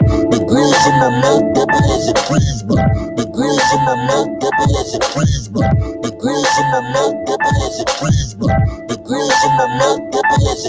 The grills in my mouth double as a freeze. The grills in my mouth double as a freeze. The grills in my mouth double as a freeze. The grills in my mouth double as a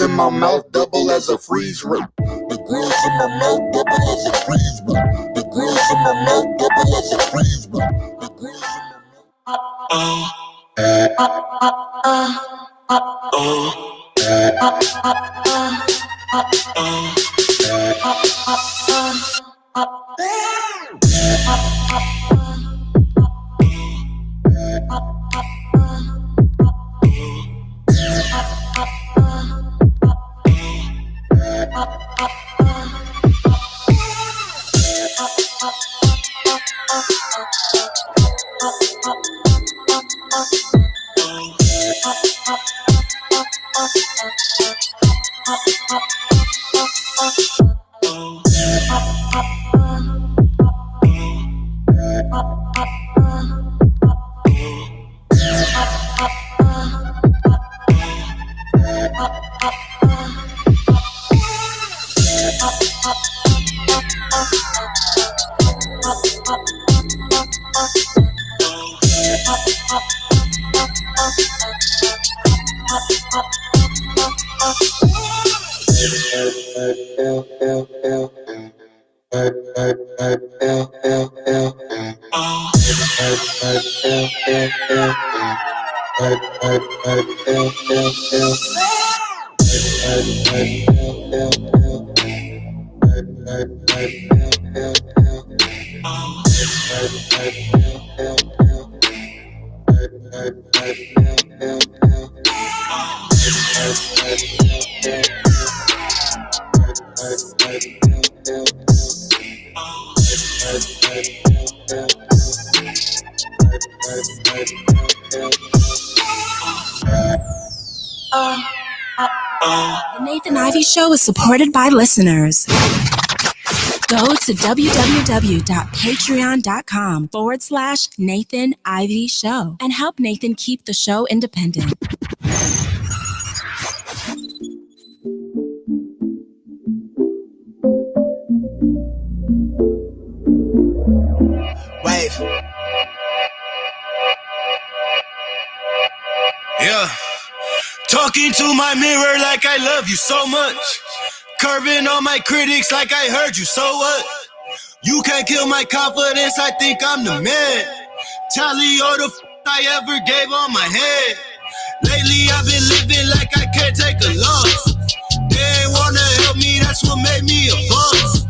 in my mouth double as a freeze rate. The grills in my mouth double as a freeze. The grills in my mouth double as a freeze. The grills in The Nathan Ivey Show is supported by listeners. Go to www.patreon.com/Nathan Ivey Show and help Nathan keep the show independent. Wave. Yeah. Talking to my mirror like I love you so much. Curving on my critics like I heard you, so what? You can't kill my confidence, I think I'm the man. Tally all the I ever gave on my head. Lately I've been living like I can't take a loss. They ain't wanna help me, that's what made me a boss.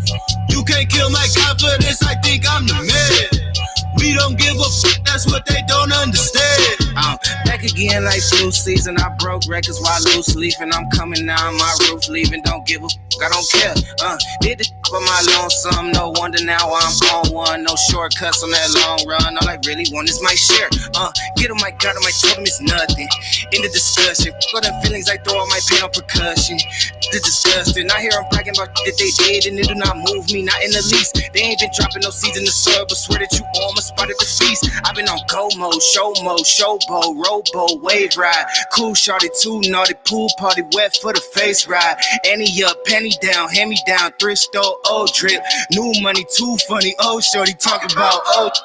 You can't kill my confidence, I think I'm the man. We don't give a fuck, that's what they don't understand. I'm back again like flu season. I broke records while loose leafing. I'm coming down my roof, leaving. Don't give a fuck, I don't care. Did the for my lonesome. No wonder now I'm on one. No shortcuts on that long run. All I really want is my share. Get on my gut, on my totem, it's nothing. In the discussion, all them feelings I throw on my pain on percussion. It's disgusting. I hear them bragging about that they did and it do not move me, not in the least. They ain't been dropping no seeds in the soil, but swear that you almost spotted the feast. I've been on go mode, showboat, rowboat, wave ride. Cool shorty, too naughty, pool party, wet for the face ride. Annie up, penny down, hand me down, thrift store, old drip. New money, too funny, old shorty talking about old.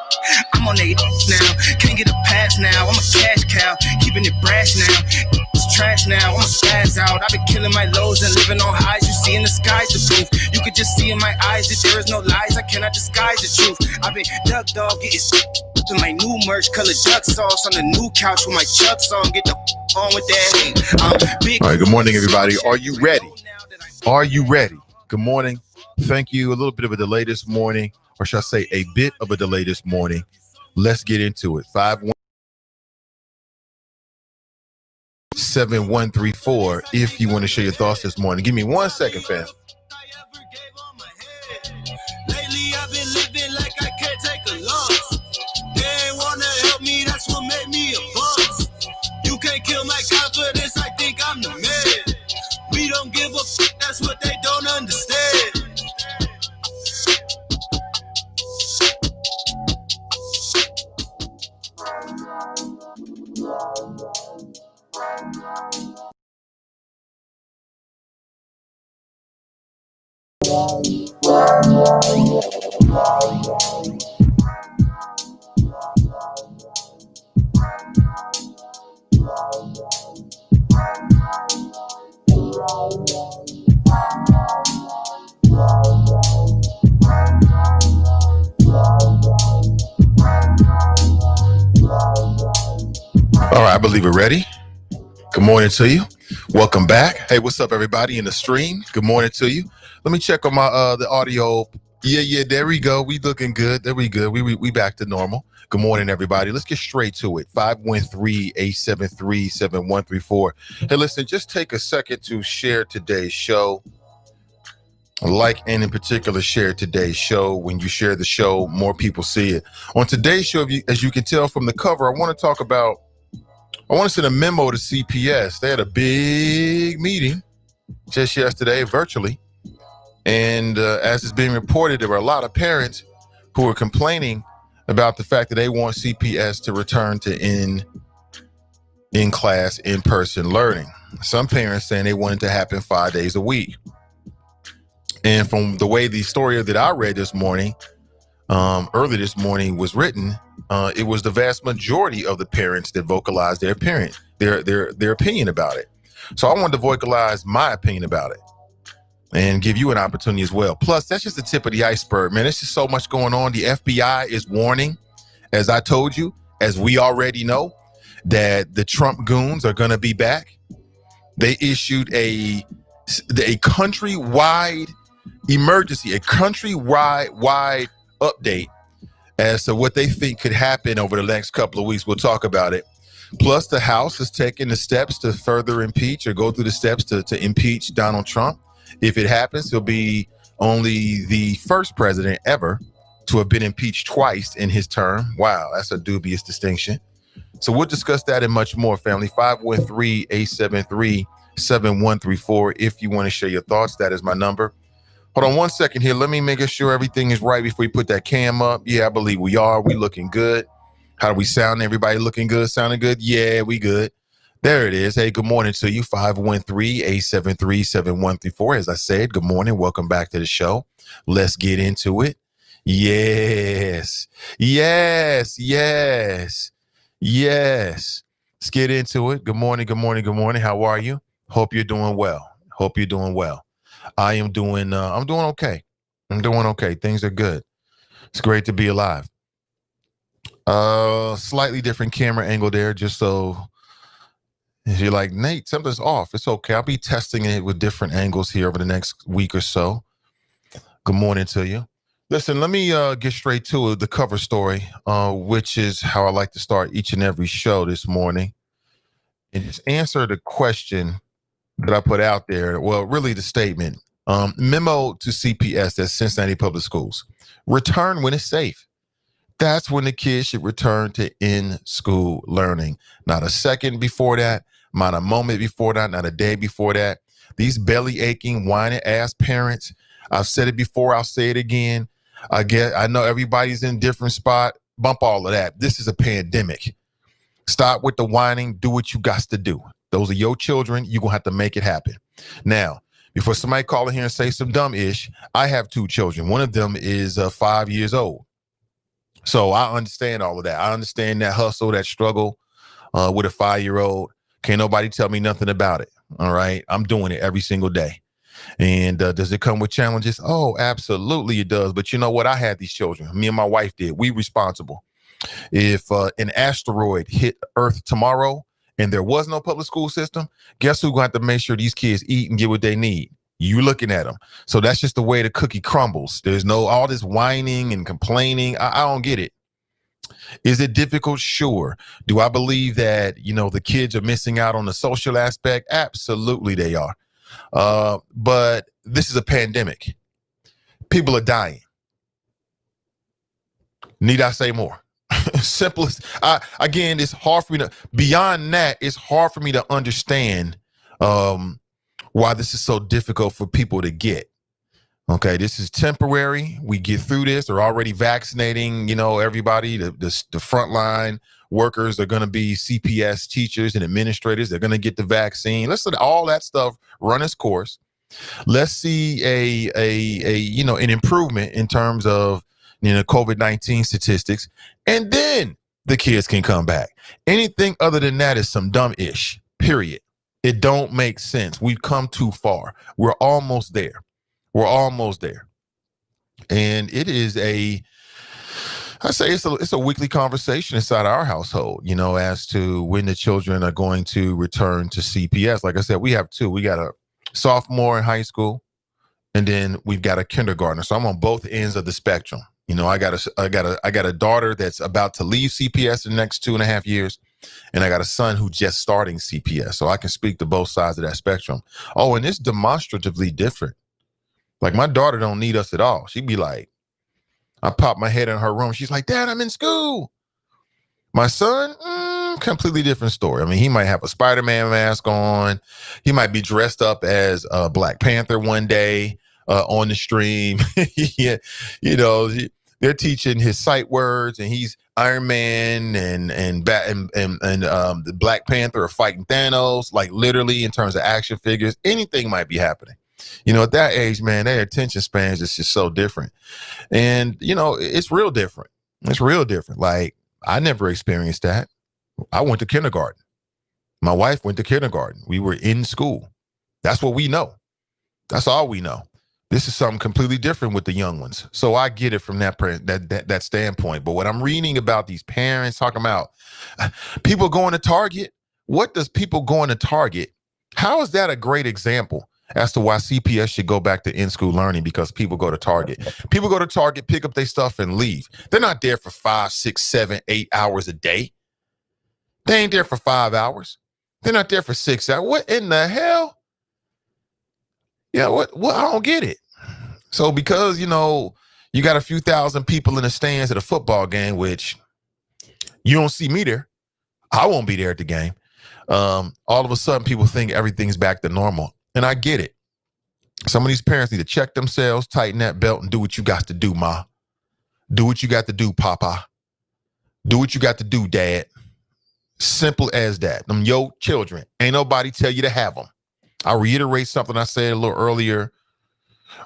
I'm on they now, can't get a pass now. I'm a cash cow, keeping it brash now. It's trash now, I'm a spaz out. I've been killing my lows and living on highs. You see in the sky's the proof. You could just see in my eyes that there is no lies. I cannot disguise the truth. I've been duck dog, getting to my new merch, color duck sauce on the new couch with my Chucks on. Get the on with that. Big. All right, good morning, everybody. Are you ready? Are you ready? Good morning. Thank you. A little bit of a delay this morning, or should I say a bit of a delay this morning. Let's get into it. 517-134 if you want to share your thoughts this morning. Give me 1 second, fam. Lately I've been living like I can't take a loss. They ain't wanna help me, that's what made me a boss. You can't kill my confidence, I think I'm the man. We don't give a f***, that's what they don't understand. All right, I believe we're ready. Good morning to you. Welcome back. Hey, what's up, everybody in the stream? Good morning to you. Let me check on my the audio. Yeah, there we go. We looking good. There we good. We back to normal. Good morning, everybody. Let's get straight to it. 513-873-7134. Hey, listen, just take a second to share today's show. Like and in particular share today's show. When you share the show, more people see it. On today's show, as you can tell from the cover, I want to send a memo to CPS. They had a big meeting just yesterday, virtually. And as is being reported, there were a lot of parents who were complaining about the fact that they want CPS to return to in-class, in-person learning. Some parents saying they want it to happen 5 days a week. And from the way the story that I read this morning, early this morning was written, it was the vast majority of the parents that vocalized their opinion about it. So I wanted to vocalize my opinion about it and give you an opportunity as well. Plus, that's just the tip of the iceberg, man. There's just so much going on. The FBI is warning, as I told you, as we already know, that the Trump goons are going to be back. They issued a countrywide emergency, a countrywide update as to what they think could happen over the next couple of weeks. We'll talk about it. Plus, the House is taking the steps to further impeach or go through the steps to impeach Donald Trump. If it happens, he'll be only the first president ever to have been impeached twice in his term. Wow, that's a dubious distinction. So we'll discuss that and much more, family. 513-873-7134. If you want to share your thoughts, that is my number. Hold on 1 second here. Let me make sure everything is right before we put that cam up. Yeah, I believe we are. We looking good. How do we sound? Everybody looking good? Sounding good? Yeah, we good. There it is. Hey, good morning to you. 513-873-7134. As I said, good morning. Welcome back to the show. Let's get into it. Yes. Let's get into it. Good morning. How are you? Hope you're doing well. I am doing, I'm doing okay. Things are good. It's great to be alive. Slightly different camera angle there, just so if you're like, Nate, something's off. It's okay. I'll be testing it with different angles here over the next week or so. Good morning to you. Listen, let me get straight to the cover story, which is how I like to start each and every show this morning. And just answer the question that I put out there. Well, really the statement. Memo to CPS, that's Cincinnati Public Schools. Return when it's safe. That's when the kids should return to in-school learning. Not a second before that, not a moment before that, not a day before that. These belly aching, whining ass parents. I've said it before. I'll say it again. I know everybody's in a different spot. Bump all of that. This is a pandemic. Stop with the whining. Do what you got to do. Those are your children. You're going to have to make it happen. Now, before somebody call in here and say some dumb ish, I have 2 children. One of them is 5 years old. So I understand all of that. I understand that hustle, that struggle with a 5-year-old. Can't nobody tell me nothing about it. All right. I'm doing it every single day. And does it come with challenges? Oh, absolutely it does. But you know what? I had these children. Me and my wife did. We responsible. If an asteroid hit Earth tomorrow and there was no public school system, guess who's going to have to make sure these kids eat and get what they need? You looking at them. So that's just the way the cookie crumbles. There's no all this whining and complaining. I don't get it. Is it difficult? Sure. Do I believe that, the kids are missing out on the social aspect? Absolutely they are. But this is a pandemic. People are dying. Need I say more? Simplest. Again, it's hard for me to, beyond that, it's hard for me to understand why this is so difficult for people to get. Okay, this is temporary. We get through this. They're already vaccinating, everybody. The frontline workers are going to be CPS teachers and administrators. They're going to get the vaccine. Let's let all that stuff run its course. Let's see an improvement in terms of COVID-19 statistics, and then the kids can come back. Anything other than that is some dumb ish. Period. It don't make sense. We've come too far. We're almost there. And it is it's a weekly conversation inside our household, as to when the children are going to return to CPS. Like I said, we have 2. We got a sophomore in high school, and then we've got a kindergartner. So I'm on both ends of the spectrum. I got a daughter that's about to leave CPS in the next 2.5 years. And I got a son who's just starting CPS. So I can speak to both sides of that spectrum. Oh, and it's demonstratively different. Like my daughter don't need us at all. She'd be like, I pop my head in her room. She's like, Dad, I'm in school. My son, completely different story. I mean, he might have a Spider-Man mask on. He might be dressed up as Black Panther one day on the stream. Yeah, they're teaching his sight words, and he's Iron Man and the Black Panther are fighting Thanos. Like literally, in terms of action figures, anything might be happening. At that age, man, their attention spans is just so different, and it's real different. It's real different. Like I never experienced that. I went to kindergarten. My wife went to kindergarten. We were in school. That's what we know. That's all we know. This is something completely different with the young ones. So I get it from that standpoint. But what I'm reading about these parents talking about people going to Target. What does people going to Target? How is that a great example as to why CPS should go back to in-school learning? Because people go to Target. People go to Target, pick up their stuff and leave. They're not there for 5, 6, 7, 8 hours a day. They ain't there for 5 hours. They're not there for 6 hours. What in the hell? Yeah, what? I don't get it. So because, you got a few thousand people in the stands at a football game, which you don't see me there. I won't be there at the game. All of a sudden, people think everything's back to normal. And I get it. Some of these parents need to check themselves, tighten that belt, and do what you got to do, Ma. Do what you got to do, Papa. Do what you got to do, Dad. Simple as that. Them your children. Ain't nobody tell you to have them. I reiterate something I said a little earlier.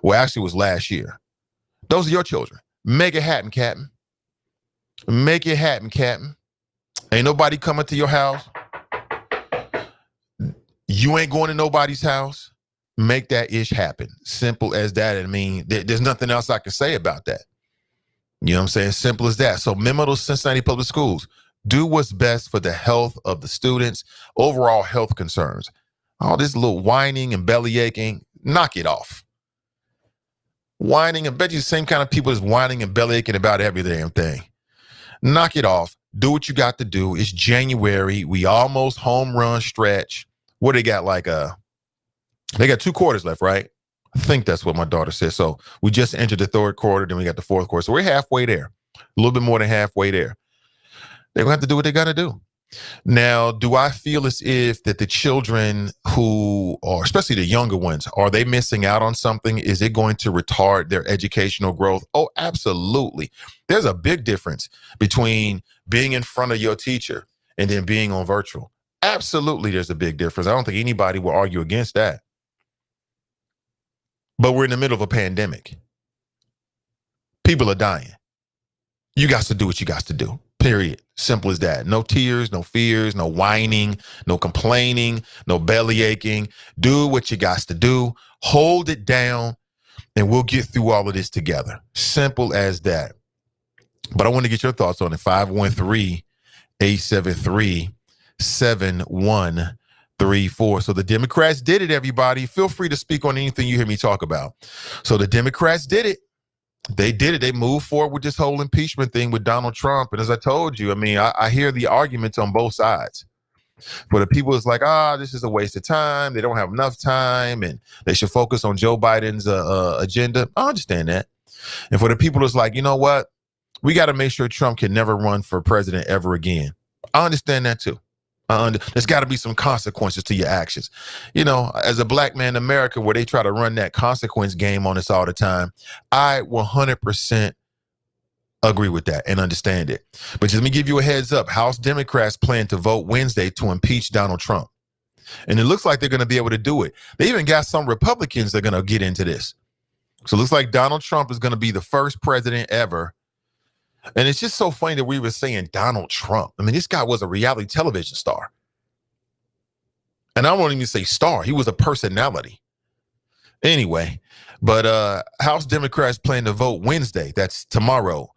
Well, actually, it was last year. Those are your children. Make it happen, Captain. Make it happen, Captain. Ain't nobody coming to your house. You ain't going to nobody's house. Make that ish happen. Simple as that. I mean, there's nothing else I can say about that. You know what I'm saying? Simple as that. So memo to Cincinnati Public Schools. Do what's best for the health of the students, overall health concerns. All this little whining and belly aching, knock it off. Whining, and bet you the same kind of people is whining and belly aching about every damn thing. Knock it off. Do what you got to do. It's January. We almost home run stretch. What they got? They got 2 quarters left, right? I think that's what my daughter said. So we just entered the 3rd quarter, then we got the 4th quarter. So we're halfway there. A little bit more than halfway there. They're going to have to do what they got to do. Now, do I feel as if that the children who are, especially the younger ones, are they missing out on something? Is it going to retard their educational growth? Oh, absolutely. There's a big difference between being in front of your teacher and then being on virtual. Absolutely, there's a big difference. I don't think anybody will argue against that. But we're in the middle of a pandemic. People are dying. You got to do what you got to do. Period. Simple as that. No tears, no fears, no whining, no complaining, no belly aching. Do what you got to do. Hold it down, and we'll get through all of this together. Simple as that. But I want to get your thoughts on it. 513-873-7134. So the Democrats did it, everybody. Feel free to speak on anything you hear me talk about. So the Democrats did it. They did it. They moved forward with this whole impeachment thing with Donald Trump. And as I told you, I mean, I hear the arguments on both sides. But the people is like, this is a waste of time. They don't have enough time and they should focus on Joe Biden's agenda. I understand that. And for the people is like, you know what? We got to make sure Trump can never run for president ever again. I understand that too. There's got to be some consequences to your actions. You know, as a black man in America, where they try to run that consequence game on us all the time, I 100% agree with that and understand it. But just let me give you a heads up. House Democrats plan to vote Wednesday to impeach Donald Trump. And it looks like they're going to be able to do it. They even got some Republicans that are going to get into this. So it looks like Donald Trump is going to be the first president ever. And it's just so funny that we were saying Donald Trump. I mean, this guy was a reality television star. And I won't even say star. He was a personality. Anyway, but House Democrats plan to vote Wednesday, that's tomorrow,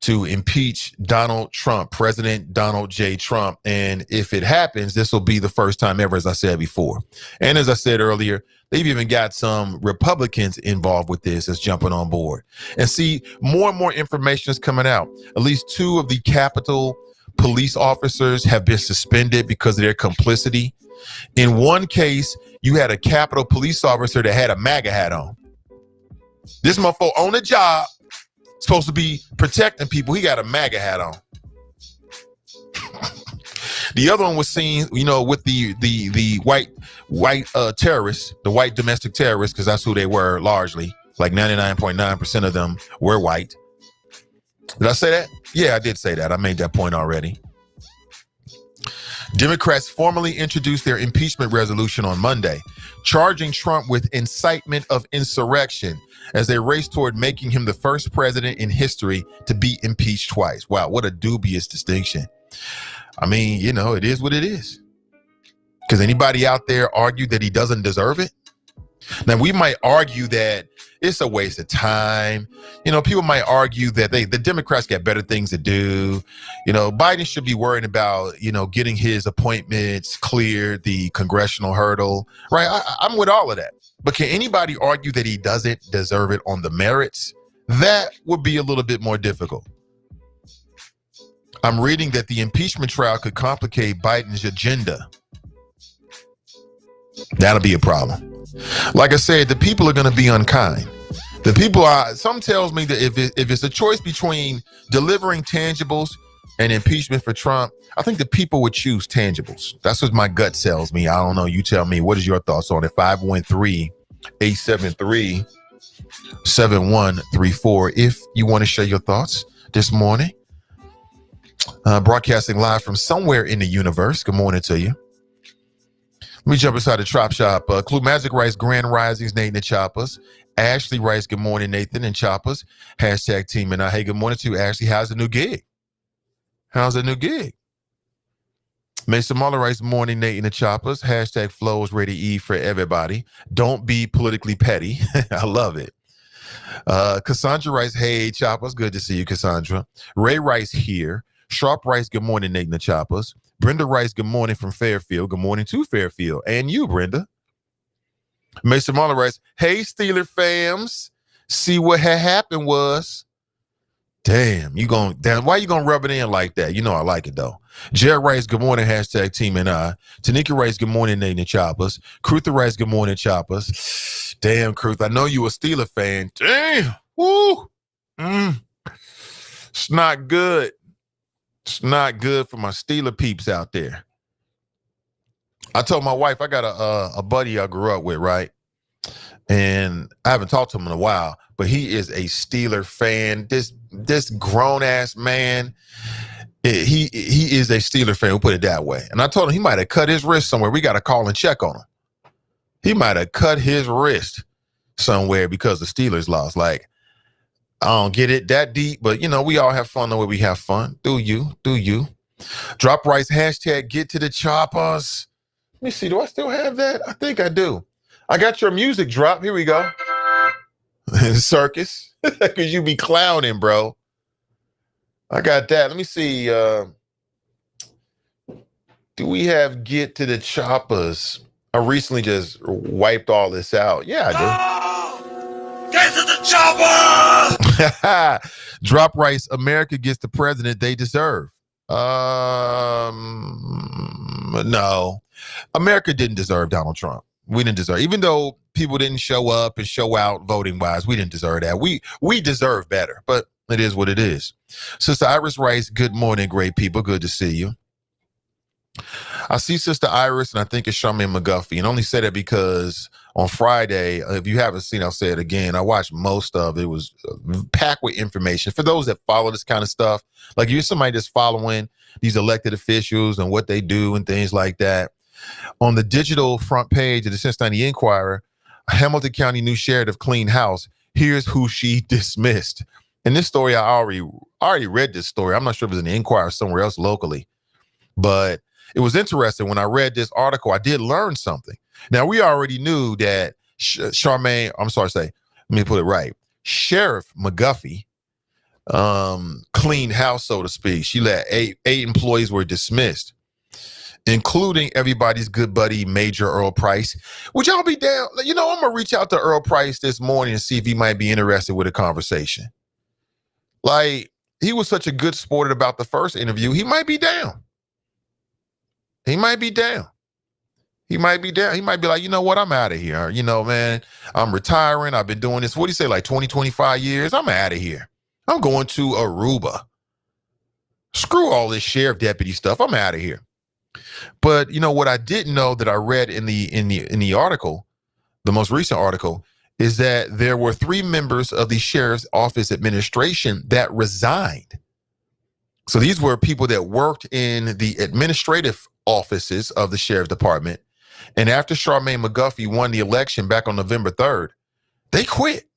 to impeach Donald Trump, President Donald J. Trump. And if it happens, this will be the first time ever, as I said before. And as I said earlier, they've even got some Republicans involved with this that's jumping on board. And see, more and more information is coming out. At least 2 of the Capitol police officers have been suspended because of their complicity. In one case, you had a Capitol police officer that had a MAGA hat on. This motherfucker on the job, supposed to be protecting people. He got a MAGA hat on. The other one was seen, you know, with the white terrorists, the white domestic terrorists, because that's who they were largely. Like 99.9% of them were white. Did I say that? Yeah, I did say that. I made that point already. Democrats formally introduced their impeachment resolution on Monday, charging Trump with incitement of insurrection as they race toward making him the first president in history to be impeached twice. Wow, what a dubious distinction. I mean, you know, it is what it is. Because anybody out there argue that he doesn't deserve it? Now, we might argue that it's a waste of time. You know, people might argue that the Democrats got better things to do. You know, Biden should be worrying about, you know, getting his appointments cleared, the congressional hurdle, right? I'm with all of that. But can anybody argue that he doesn't deserve it on the merits? That would be a little bit more difficult. I'm reading that the impeachment trial could complicate Biden's agenda. That'll be a problem. Like I said, the people are going to be unkind. The people are, some tells me that if it's a choice between delivering tangibles and impeachment for Trump, I think the people would choose tangibles. That's what my gut tells me. I don't know. You tell me. What is your thoughts on it? 513-873-7134. If you want to share your thoughts this morning. Broadcasting live from somewhere in the universe. Good morning to you. Let me jump inside the Trop Shop. Clue Magic Rice, Grand Risings, Nathan and Choppers. Ashley Rice, good morning, Nathan and Choppers. Hashtag team and I. Hey, good morning to you, Ashley. How's the new gig? How's the new gig? Mason Muller Rice, morning, Nathan and Choppers. Hashtag flows ready E for everybody. Don't be politically petty. I love it. Cassandra Rice, hey, Choppers. Good to see you, Cassandra. Ray Rice here. Sharp Rice, good morning, Nathan and Choppers. Brenda Rice, good morning from Fairfield. Good morning to Fairfield. And you, Brenda. Mason Muller Rice, hey, Steeler fams. See what had happened was. Damn, why you gonna rub it in like that? You know I like it though. Jared Rice, good morning, hashtag team and I. Tanika Rice, good morning, Nathan and Choppers. Cruther Rice, good morning, Choppers. Damn, Cruth, I know you a Steeler fan. Damn, woo. It's not good. It's not good for my Steeler peeps out there. I told my wife I got a buddy I grew up with, right? And I haven't talked to him in a while, but he is a Steeler fan. This grown ass man, he is a Steeler fan. We'll put it that way. And I told him he might have cut his wrist somewhere. We got to call and check on him. He might have cut his wrist somewhere because the Steelers lost. Like, I don't get it that deep, but you know, we all have fun the way we have fun. Do you? Drop Rice hashtag get to the choppers. Let me see. Do I still have that? I think I do. I got your music drop. Here we go. Circus. Because you be clowning, bro. I got that. Let me see. Do we have get to the choppers? I recently just wiped all this out. Yeah, I do. Get to the chopper! Drop Rice. America gets the president they deserve. No. America didn't deserve Donald Trump. We didn't deserve, even though people didn't show up and show out voting wise, we didn't deserve that. We deserve better, but it is what it is. Sister Iris Rice, good morning, great people. Good to see you. I see Sister Iris, and I think it's Charmaine McGuffey. And I only say that because on Friday, if you haven't seen, I'll say it again. I watched most of it. It was packed with information. For those that follow this kind of stuff, like you're somebody that's following these elected officials and what they do and things like that. On the digital front page of the Cincinnati Enquirer, Hamilton County new sheriff clean house. Here's who she dismissed. And this story, I already read this story. I'm not sure if it was in the Enquirer or somewhere else locally, but it was interesting. When I read this article, I did learn something. Now, we already knew that Sheriff McGuffey cleaned house, so to speak. She let eight employees were dismissed, including everybody's good buddy, Major Earl Price. Would y'all be down? You know, I'm going to reach out to Earl Price this morning and see if he might be interested with a conversation. Like, he was such a good sport about the first interview. He might be down. He might be down. He might be like, you know what? I'm out of here. You know, man, I'm retiring. I've been doing this. What do you say? Like 20, 25 years. I'm out of here. I'm going to Aruba. Screw all this sheriff deputy stuff. I'm out of here. But you know what I didn't know that I read in the article, the most recent article, is that there were 3 members of the sheriff's office administration that resigned. So these were people that worked in the administrative offices of the sheriff's department. And after Charmaine McGuffey won the election back on November 3rd, they quit.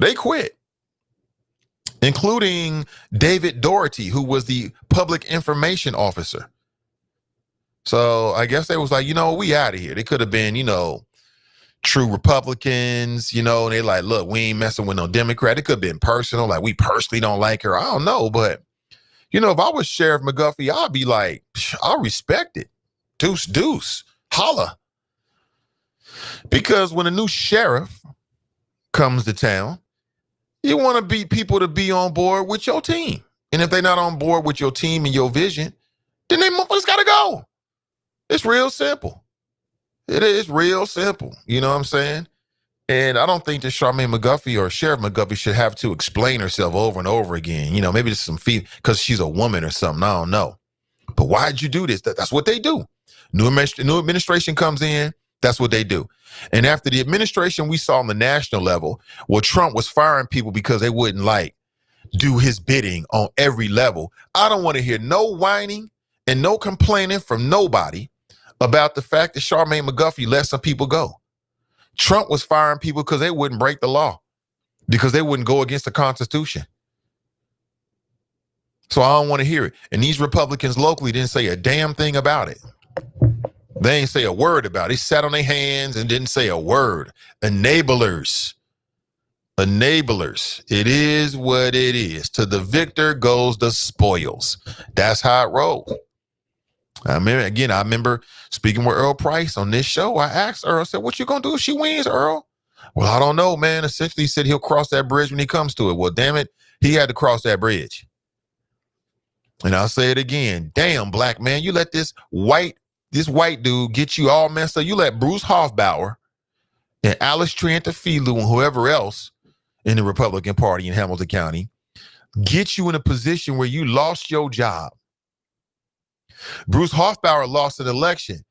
They quit. Including David Doherty, who was the public information officer. So I guess they was like, you know, we out of here. They could have been, you know, true Republicans, you know, and they like, look, we ain't messing with no Democrat. It could have been personal, like we personally don't like her. I don't know, but, you know, if I was Sheriff McGuffey, I'd be like, I'll respect it. Deuce, holla. Because when a new sheriff comes to town, you want to be people to be on board with your team. And if they're not on board with your team and your vision, then they motherfuckers got to go. It's real simple. It is real simple. You know what I'm saying? And I don't think that Charmaine McGuffey or Sheriff McGuffey should have to explain herself over and over again. You know, maybe it's some fee because she's a woman or something. I don't know. But why'd you do this? That's what they do. New administration comes in. That's what they do. And after the administration we saw on the national level, well, Trump was firing people because they wouldn't like do his bidding on every level. I don't want to hear no whining and no complaining from nobody about the fact that Charmaine McGuffey let some people go. Trump was firing people because they wouldn't break the law, because they wouldn't go against the Constitution. So I don't want to hear it. And these Republicans locally didn't say a damn thing about it. They ain't say a word about it. They sat on their hands and didn't say a word. Enablers. It is what it is. To the victor goes the spoils. That's how it rolls. I remember speaking with Earl Price on this show. I asked Earl, I said, what you going to do if she wins, Earl? Well, I don't know, man. Essentially, he said he'll cross that bridge when he comes to it. Well, damn it, he had to cross that bridge. And I'll say it again. Damn, black man, you let this white dude get you all messed up. You let Bruce Hofbauer and Alice Triantafilou and whoever else in the Republican Party in Hamilton County get you in a position where you lost your job. Bruce Hoffbauer lost an election.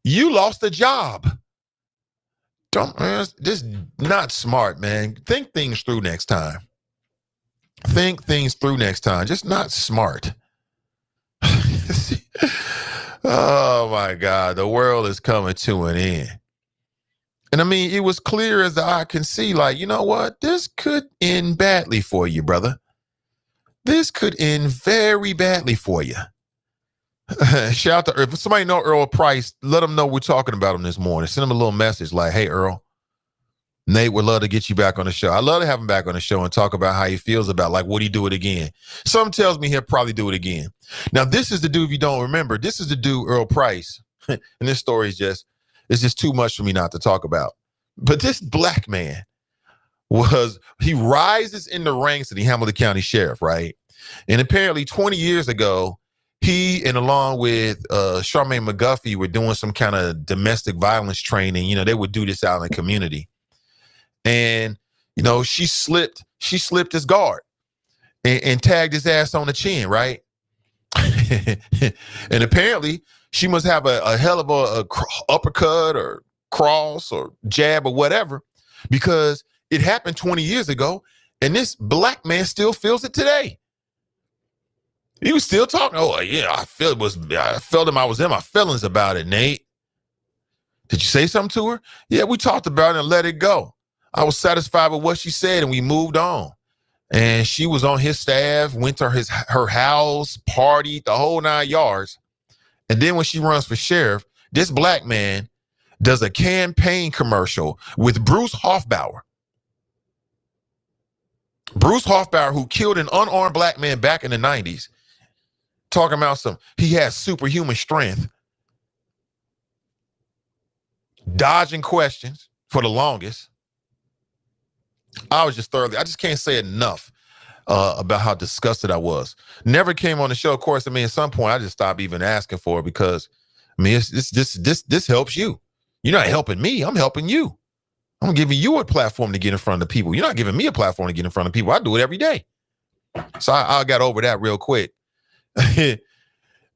You lost a job. This is not smart, man. Think things through next time. Think things through next time. Just not smart. Oh my God, the world is coming to an end. And I mean, it was clear as the eye can see, like, you know what? This could end badly for you, brother. This could end very badly for you. Shout out to Earl. If somebody know Earl Price, let them know we're talking about him this morning. Send him a little message like, hey, Earl, Nate would love to get you back on the show. I love to have him back on the show and talk about how he feels about, like, would he do it again? Some tells me he'll probably do it again. Now, this is the dude, if you don't remember, this is the dude, Earl Price. And this story is just too much for me not to talk about. But this black man he rises in the ranks of the Hamilton County Sheriff, right? And apparently 20 years ago, he and along with Charmaine McGuffey were doing some kind of domestic violence training. You know, they would do this out in the community. And, you know, she slipped his guard and tagged his ass on the chin, right? And apparently she must have a hell of a uppercut or cross or jab or whatever, because it happened 20 years ago and this black man still feels it today. He was still talking. Oh, yeah, I felt I was in my feelings about it, Nate. Did you say something to her? Yeah, we talked about it and let it go. I was satisfied with what she said and we moved on. And she was on his staff, went to her house, partied, the whole 9 yards. And then when she runs for sheriff, this black man does a campaign commercial with Bruce Hoffbauer. Bruce Hoffbauer, who killed an unarmed black man back in the 90s. Talking about he has superhuman strength, dodging questions for the longest. I just can't say enough about how disgusted I was. Never came on the show. Of course, I mean, at some point I just stopped even asking for it because, I mean, this helps you. You're not helping me. I'm helping you. I'm giving you a platform to get in front of the people. You're not giving me a platform to get in front of people. I do it every day. So I got over that real quick.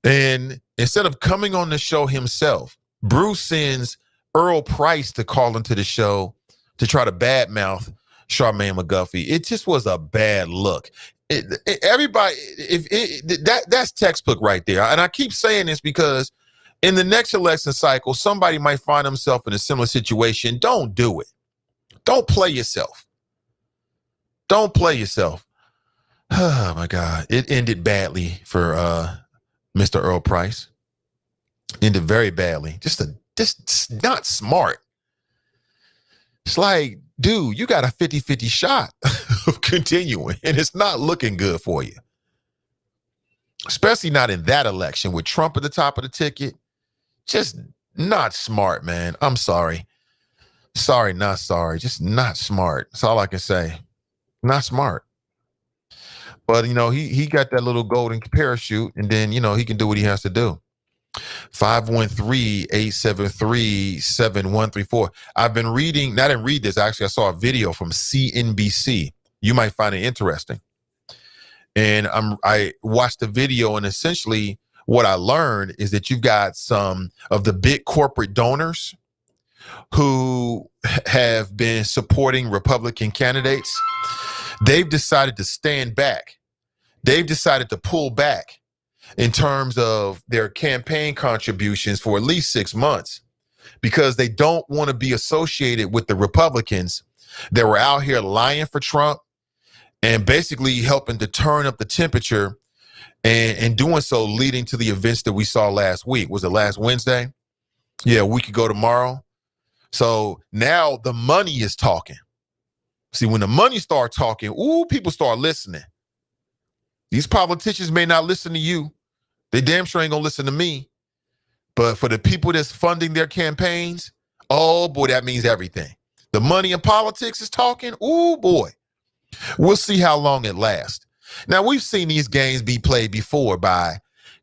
And instead of coming on the show himself, Bruce sends Earl Price to call into the show to try to badmouth Charmaine McGuffey. It just was a bad look. That's textbook right there. And I keep saying this because in the next election cycle, somebody might find himself in a similar situation. Don't do it. Don't play yourself. Don't play yourself. Oh my God. It ended badly for Mr. Earl Price. Ended very badly. Just not smart. It's like, dude, you got a 50-50 shot of continuing, and it's not looking good for you. Especially not in that election with Trump at the top of the ticket. Just not smart, man. I'm sorry. Sorry, not sorry. Just not smart. That's all I can say. Not smart. But, you know, he got that little golden parachute, and then, you know, he can do what he has to do. 513-873-7134. I've been reading, I didn't read this, actually, I saw a video from CNBC. You might find it interesting. And I watched the video, and essentially what I learned is that you've got some of the big corporate donors who have been supporting Republican candidates. They've decided to stand back. They've decided to pull back in terms of their campaign contributions for at least 6 months because they don't want to be associated with the Republicans that were out here lying for Trump and basically helping to turn up the temperature and doing so leading to the events that we saw last week. Was it last Wednesday? Yeah, a week ago tomorrow. So now the money is talking. See, when the money start talking, people start listening. These politicians may not listen to you. They damn sure ain't gonna listen to me. But for the people that's funding their campaigns, oh boy, that means everything. The money in politics is talking. Ooh boy. We'll see how long it lasts. Now, we've seen these games be played before by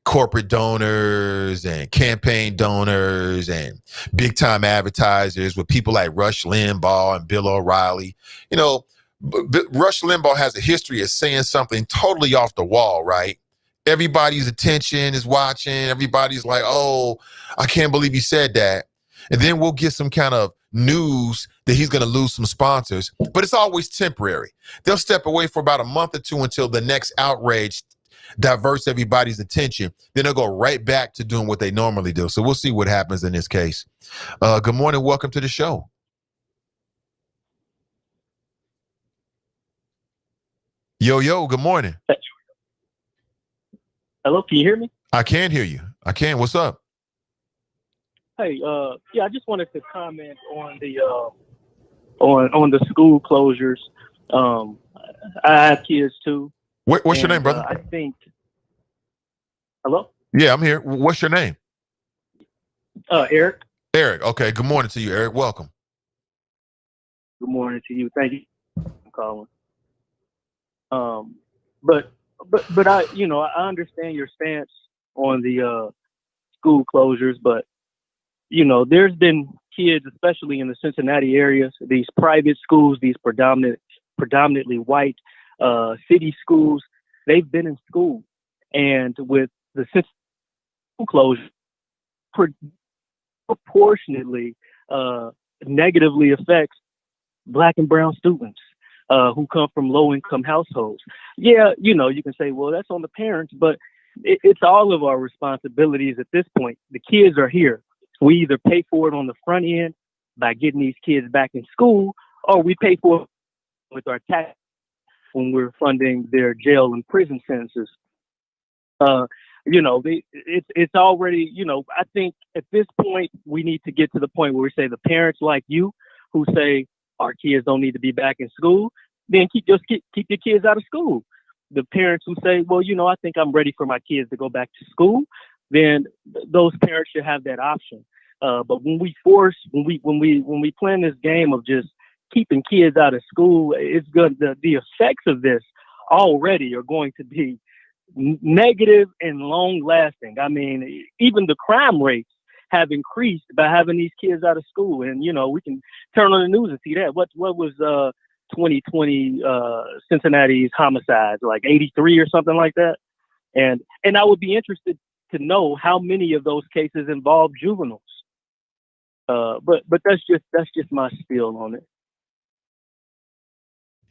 corporate donors and campaign donors and big time advertisers with people like Rush Limbaugh and Bill O'Reilly. You know, Rush Limbaugh has a history of saying something totally off the wall, right? Everybody's attention is watching. Everybody's like, oh, I can't believe he said that. And then we'll get some kind of news that he's going to lose some sponsors. But it's always temporary. They'll step away for about a month or two until the next outrage diverts everybody's attention. Then they'll go right back to doing what they normally do. So we'll see what happens in this case. Good morning. Welcome to the show. Yo, good morning. Hello, can you hear me? I can hear you. I can. What's up? Hey, yeah, I just wanted to comment on the on the school closures. I have kids too. What's your name, brother? I think. Hello? Yeah, I'm here. What's your name? Eric. Eric. Okay. Good morning to you, Eric. Welcome. Good morning to you. Thank you for calling. But I, I understand your stance on the school closures, but there's been kids, especially in the Cincinnati area, these private schools, these predominantly white city schools. They've been in school, and with the school closure, proportionately negatively affects Black and brown students who come from low-income households. Yeah, you can say, well, that's on the parents, but it's all of our responsibilities at this point. The kids are here. We either pay for it on the front end by getting these kids back in school, or we pay for it with our tax when we're funding their jail and prison sentences. It's already, I think at this point, we need to get to the point where we say the parents like you who say our kids don't need to be back in school, then keep your kids out of school. The parents who say, well, I think I'm ready for my kids to go back to school, then those parents should have that option. But when we plan this game of just keeping kids out of school, it's good. The effects of this already are going to be negative and long lasting. I mean, even the crime rates have increased by having these kids out of school. And, we can turn on the news and see that. What was 2020 Cincinnati's homicides, like 83 or something like that? And I would be interested to know how many of those cases involve juveniles. But that's just my spiel on it.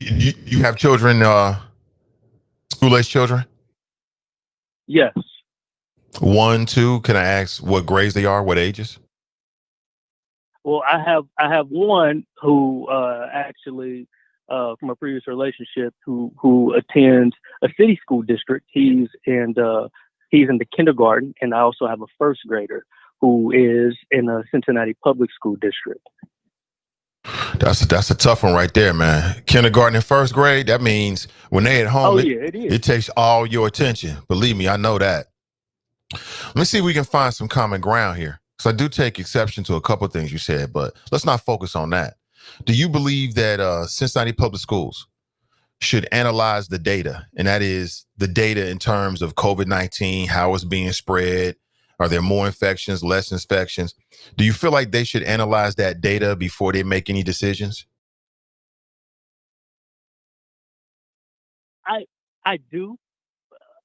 You have children, school-age children? Yes. 1, 2. Can I ask what grades they are? What ages? Well, I have one who actually from a previous relationship who attends a city school district. He's in the kindergarten, and I also have a first grader who is in a Cincinnati public school district. That's a tough one right there, man. Kindergarten and first grade. That means when they at home, it takes all your attention. Believe me, I know that. Let me see if we can find some common ground here. So I do take exception to a couple of things you said, but let's not focus on that. Do you believe that Cincinnati public schools should analyze the data, and that is the data in terms of COVID-19, how it's being spread? Are there more infections, less infections? Do you feel like they should analyze that data before they make any decisions? I do.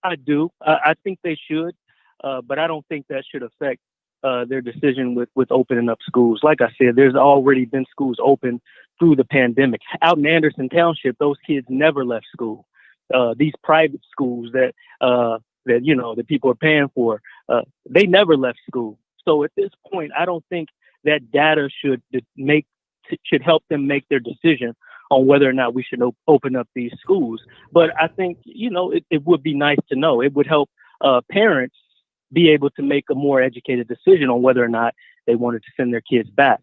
I think they should, but I don't think that should affect their decision with opening up schools. Like I said, there's already been schools open through the pandemic. Out in Anderson Township, those kids never left school. These private schools that people are paying for, they never left school. So at this point, I don't think that data should help them make their decision on whether or not we should open up these schools. But I think, it would be nice to know. It would help parents be able to make a more educated decision on whether or not they wanted to send their kids back.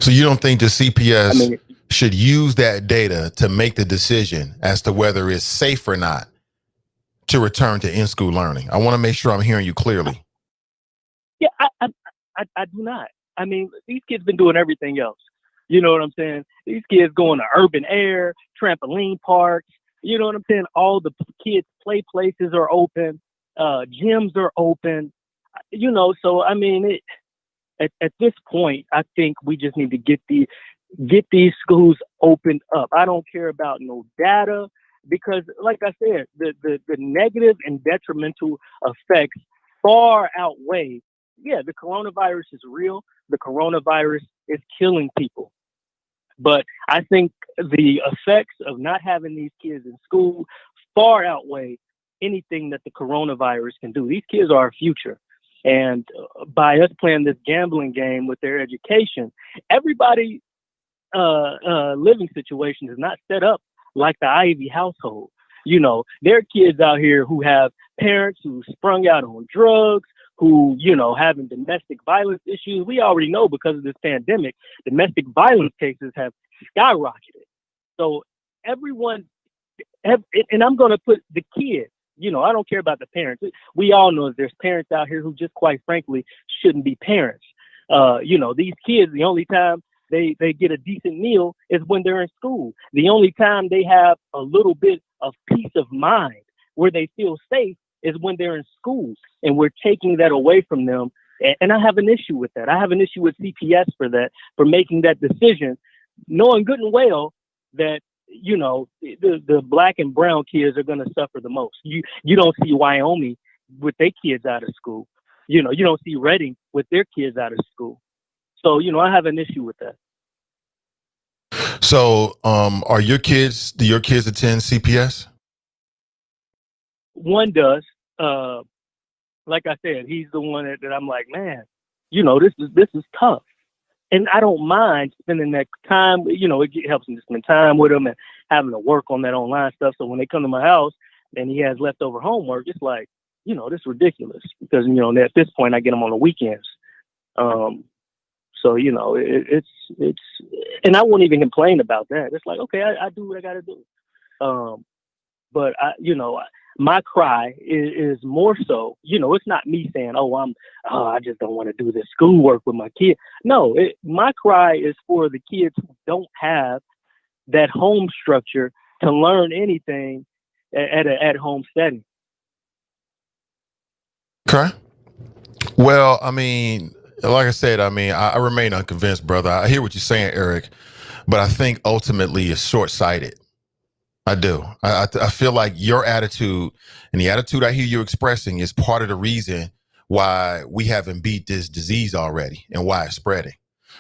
So you don't think the CPS should use that data to make the decision as to whether it's safe or not to return to in-school learning? I want to make sure I'm hearing you clearly. Yeah, I do not. I mean, these kids been doing everything else. You know what I'm saying? These kids going to urban air, trampoline parks. You know what I'm saying? All the kids' play places are open. Gyms are open. So I mean, at this point, I think we just need to get these schools opened up. I don't care about no data because, like I said, the negative and detrimental effects far outweigh. Yeah, the coronavirus is real. The coronavirus is killing people. But I think the effects of not having these kids in school far outweigh anything that the coronavirus can do. These kids are our future. And by us playing this gambling game with their education, everybody living situation is not set up like the Ivey household. You know, there are kids out here who have parents who sprung out on drugs, who, you know, having domestic violence issues. We already know because of this pandemic, domestic violence cases have skyrocketed. So everyone, and I'm going to put the kids, you know, I don't care about the parents. We all know that there's parents out here who just quite frankly shouldn't be parents. You know, these kids, the only time they get a decent meal is when they're in school. The only time they have a little bit of peace of mind where they feel safe is when they're in school, and we're taking that away from them. And I have an issue with that. I have an issue with CPS for that, for making that decision, knowing good and well that, you know, the black and brown kids are going to suffer the most. You don't see Wyoming with their kids out of school. You know, you don't see Reading with their kids out of school. So, you know, I have an issue with that. So, do your kids attend CPS? One does. Like I said, he's the one that I'm like, man, you know, this is tough. And I don't mind spending that time, you know, it helps me to spend time with him and having to work on that online stuff. So when they come to my house and he has leftover homework, it's like, you know, this is ridiculous because, you know, at this point I get them on the weekends. So, you know, it's, and I won't even complain about that. It's like, okay, I do what I got to do. But you know, my cry is more so, you know, it's not me saying, I just don't want to do this schoolwork with my kid. No, my cry is for the kids who don't have that home structure to learn anything at an at-home setting. Okay. Well, I mean, like I said, I remain unconvinced, brother. I hear what you're saying, Eric, but I think ultimately it's short-sighted. I do. I feel like your attitude and the attitude I hear you expressing is part of the reason why we haven't beat this disease already and why it's spreading.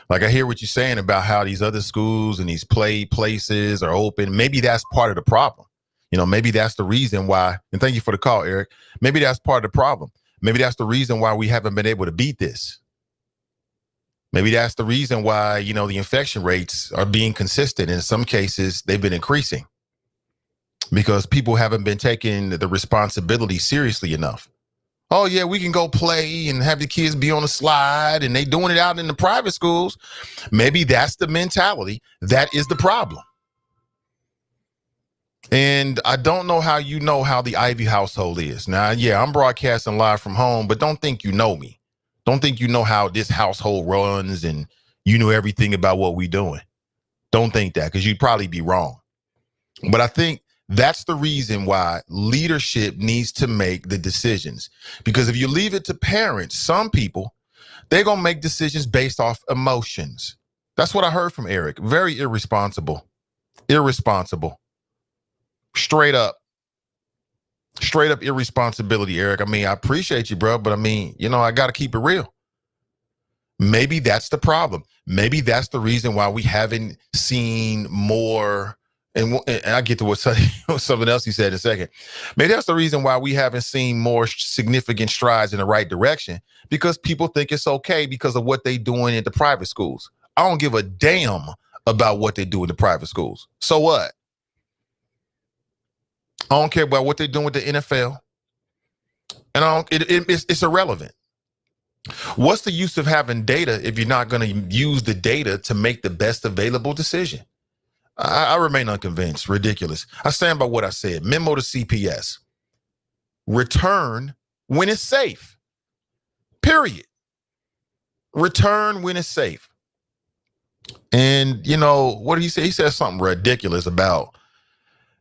Like I hear what you're saying about how these other schools and these play places are open. Maybe that's part of the problem. You know, maybe that's the reason why, and thank you for the call, Eric. Maybe that's part of the problem. Maybe that's the reason why we haven't been able to beat this. Maybe that's the reason why, you know, the infection rates are being consistent. In some cases, they've been increasing. Because people haven't been taking the responsibility seriously enough. Oh, yeah, we can go play and have the kids be on a slide and they doing it out in the private schools. Maybe that's the mentality. That is the problem. And I don't know how you know how the Ivey household is. Now, yeah, I'm broadcasting live from home, but don't think you know me. Don't think you know how this household runs and you know everything about what we're doing. Don't think that, because you'd probably be wrong. But I think that's the reason why leadership needs to make the decisions. Because if you leave it to parents, some people, they're going to make decisions based off emotions. That's what I heard from Eric. Very irresponsible. Irresponsible. Straight up irresponsibility, Eric. I mean, I appreciate you, bro, but I mean, you know, I got to keep it real. Maybe that's the problem. Maybe that's the reason why we haven't seen more. And I get to what something else he said in a second. Maybe that's the reason why we haven't seen more significant strides in the right direction, because people think it's okay because of what they're doing in the private schools. I don't give a damn about what they do in the private schools. So what? I don't care about what they're doing with the NFL. And it's irrelevant. What's the use of having data if you're not going to use the data to make the best available decision? I remain unconvinced. Ridiculous. I stand by what I said. Memo to CPS. Return when it's safe. Period. Return when it's safe. And, you know, what did he say? He said something ridiculous about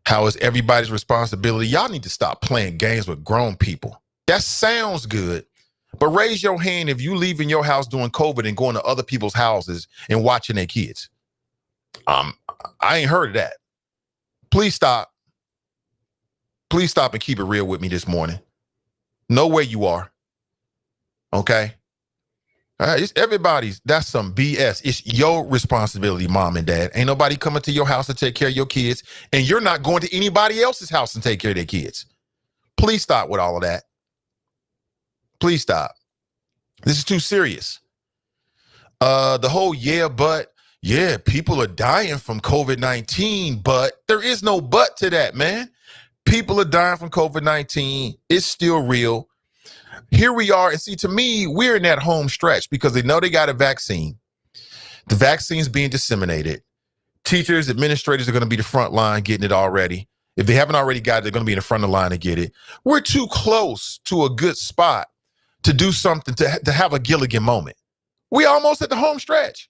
how it's everybody's responsibility. Y'all need to stop playing games with grown people. That sounds good. But raise your hand if you leaving your house during COVID and going to other people's houses and watching their kids. I ain't heard of that. Please stop. Please stop and keep it real with me this morning. Know where you are. Okay? It's everybody's. That's some BS. It's your responsibility, mom and dad. Ain't nobody coming to your house to take care of your kids, and you're not going to anybody else's house and take care of their kids. Please stop with all of that. Please stop. This is too serious. The whole people are dying from COVID-19, but there is no but to that, man. People are dying from COVID-19. It's still real. Here we are. And see, to me, we're in that home stretch because they know they got a vaccine. The vaccine is being disseminated. Teachers, administrators are going to be the front line getting it already. If they haven't already got it, they're going to be in the front of the line to get it. We're too close to a good spot to do something, to have a Gilligan moment. We're almost at the home stretch.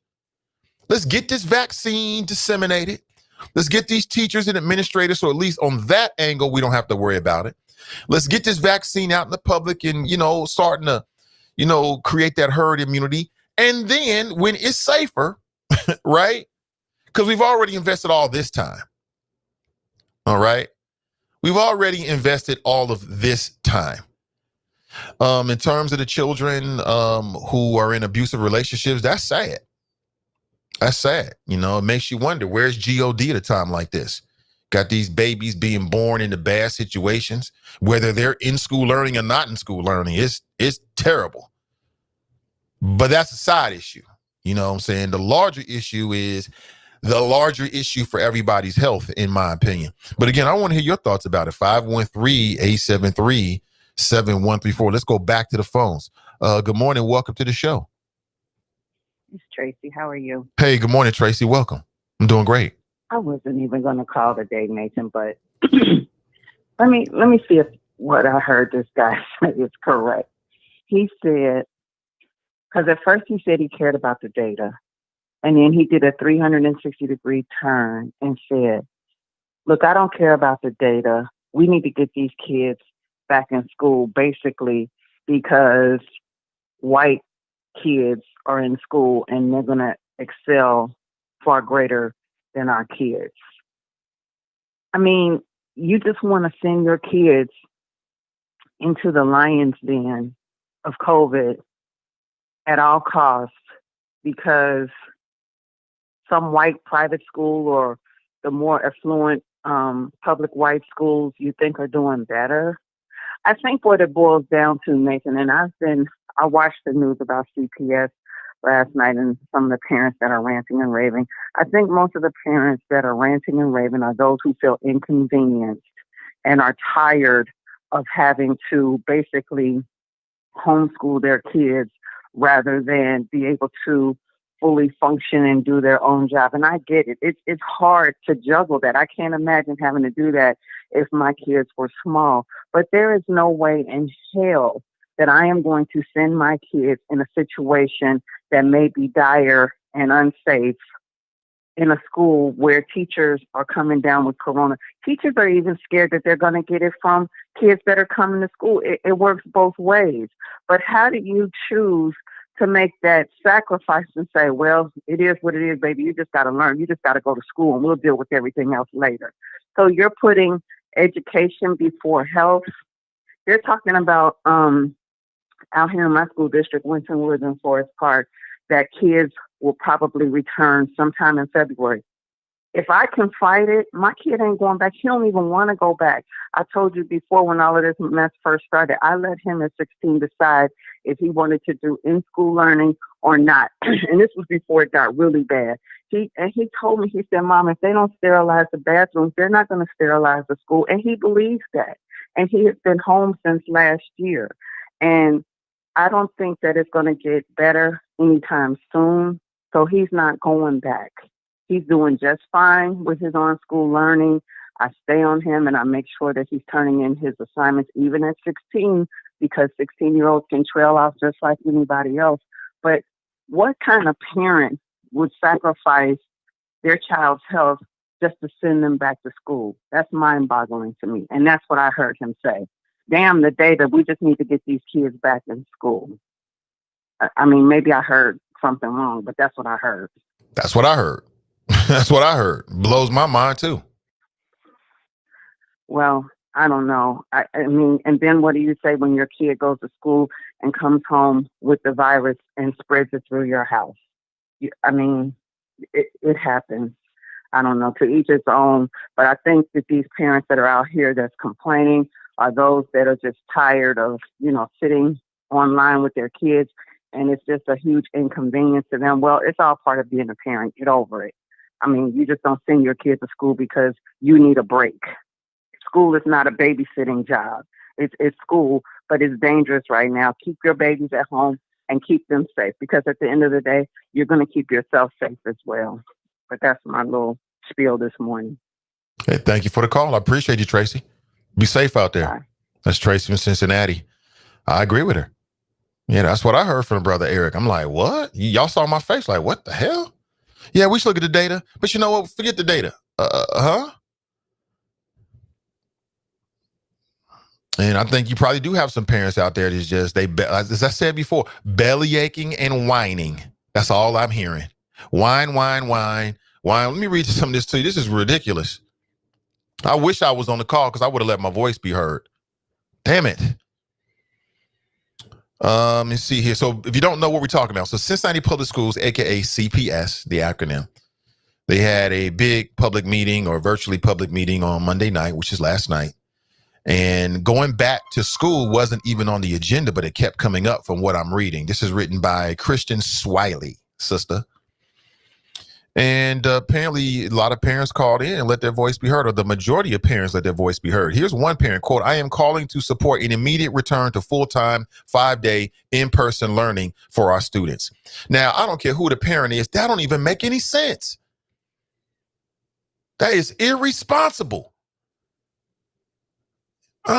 Let's get this vaccine disseminated. Let's get these teachers and administrators, so at least on that angle, we don't have to worry about it. Let's get this vaccine out in the public and, starting to, create that herd immunity. And then when it's safer, right? Because we've already invested all this time. All right. We've already invested all of this time. In terms of the children who are in abusive relationships, that's sad. That's sad. It makes you wonder, where's G.O.D. at a time like this? Got these babies being born into bad situations, whether they're in school learning or not in school learning. It's terrible. But that's a side issue. You know what I'm saying? The larger issue is the larger issue for everybody's health, in my opinion. But again, I want to hear your thoughts about it. 513-873-7134. Let's go back to the phones. Good morning. Welcome to the show. It's Tracy. How are you? Hey, good morning, Tracy. Welcome. I'm doing great. I wasn't even going to call today, Nathan, but let me see if what I heard this guy say is correct. He said, because at first he said he cared about the data, and then he did a 360-degree turn and said, look, I don't care about the data. We need to get these kids back in school, basically, because white kids are in school and they're going to excel far greater than our kids. I mean, you just want to send your kids into the lion's den of COVID at all costs because some white private school or the more affluent public white schools you think are doing better. I think what it boils down to, Nathan, and I watched the news about CPS last night and some of the parents that are ranting and raving. I think most of the parents that are ranting and raving are those who feel inconvenienced and are tired of having to basically homeschool their kids rather than be able to fully function and do their own job. And I get it. It's hard to juggle that. I can't imagine having to do that if my kids were small. But there is no way in hell that I am going to send my kids in a situation that may be dire and unsafe in a school where teachers are coming down with corona. Teachers are even scared that they're going to get it from kids that are coming to school. It works both ways. But how do you choose to make that sacrifice and say, well, it is what it is, baby. You just got to learn. You just got to go to school and we'll deal with everything else later. So you're putting education before health. They're talking about out here in my school district, Winton Woods and Forest Park, that kids will probably return sometime in February. If I can fight it, my kid ain't going back. He don't even want to go back. I told you before when all of this mess first started, I let him at 16 decide if he wanted to do in-school learning or not. And this was before it got really bad. He told me, he said, Mom, if they don't sterilize the bathrooms, they're not going to sterilize the school. And he believes that. And he has been home since last year. And I don't think that it's going to get better anytime soon. So he's not going back. He's doing just fine with his on-school learning. I stay on him and I make sure that he's turning in his assignments even at 16 because 16-year-olds can trail off just like anybody else. But what kind of parent would sacrifice their child's health just to send them back to school? That's mind-boggling to me. And that's what I heard him say. Damn the data, we just need to get these kids back in school. I mean, maybe I heard something wrong, but that's what I heard. That's what I heard. That's what I heard. Blows my mind too. Well, I don't know. I mean, and then what do you say when your kid goes to school and comes home with the virus and spreads it through your house? I mean, it happens. I don't know, to each his own. But I think that these parents that are out here that's complaining are those that are just tired of, sitting online with their kids. And it's just a huge inconvenience to them. Well, it's all part of being a parent. Get over it. I mean, you just don't send your kids to school because you need a break. School is not a babysitting job. It's school, but it's dangerous right now. Keep your babies at home and keep them safe, because at the end of the day, you're going to keep yourself safe as well. But that's my little spiel this morning. Hey, thank you for the call. I appreciate you, Tracy. Be safe out there. Bye. That's Tracy from Cincinnati. I agree with her. Yeah, that's what I heard from brother Eric. I'm like, what? Y'all saw my face? Like, what the hell? Yeah, we should look at the data. But you know what? Forget the data. And I think you probably do have some parents out there that's just, as I said before, belly aching and whining. That's all I'm hearing. Whine, whine, whine, whine. Let me read some of this to you. This is ridiculous. I wish I was on the call because I would have let my voice be heard. Damn it. Let me see here. So if you don't know what we're talking about, so Cincinnati Public Schools, aka CPS, the acronym, they had a big public meeting or virtually public meeting on Monday night, which is last night. And going back to school wasn't even on the agenda, but it kept coming up from what I'm reading. This is written by Kristen Swiley, sister. And apparently a lot of parents called in and let their voice be heard, or the majority of parents let their voice be heard. Here's one parent, quote, "I am calling to support an immediate return to full-time 5-day in-person learning for our students." Now, I don't care who the parent is. That don't even make any sense. That is irresponsible. I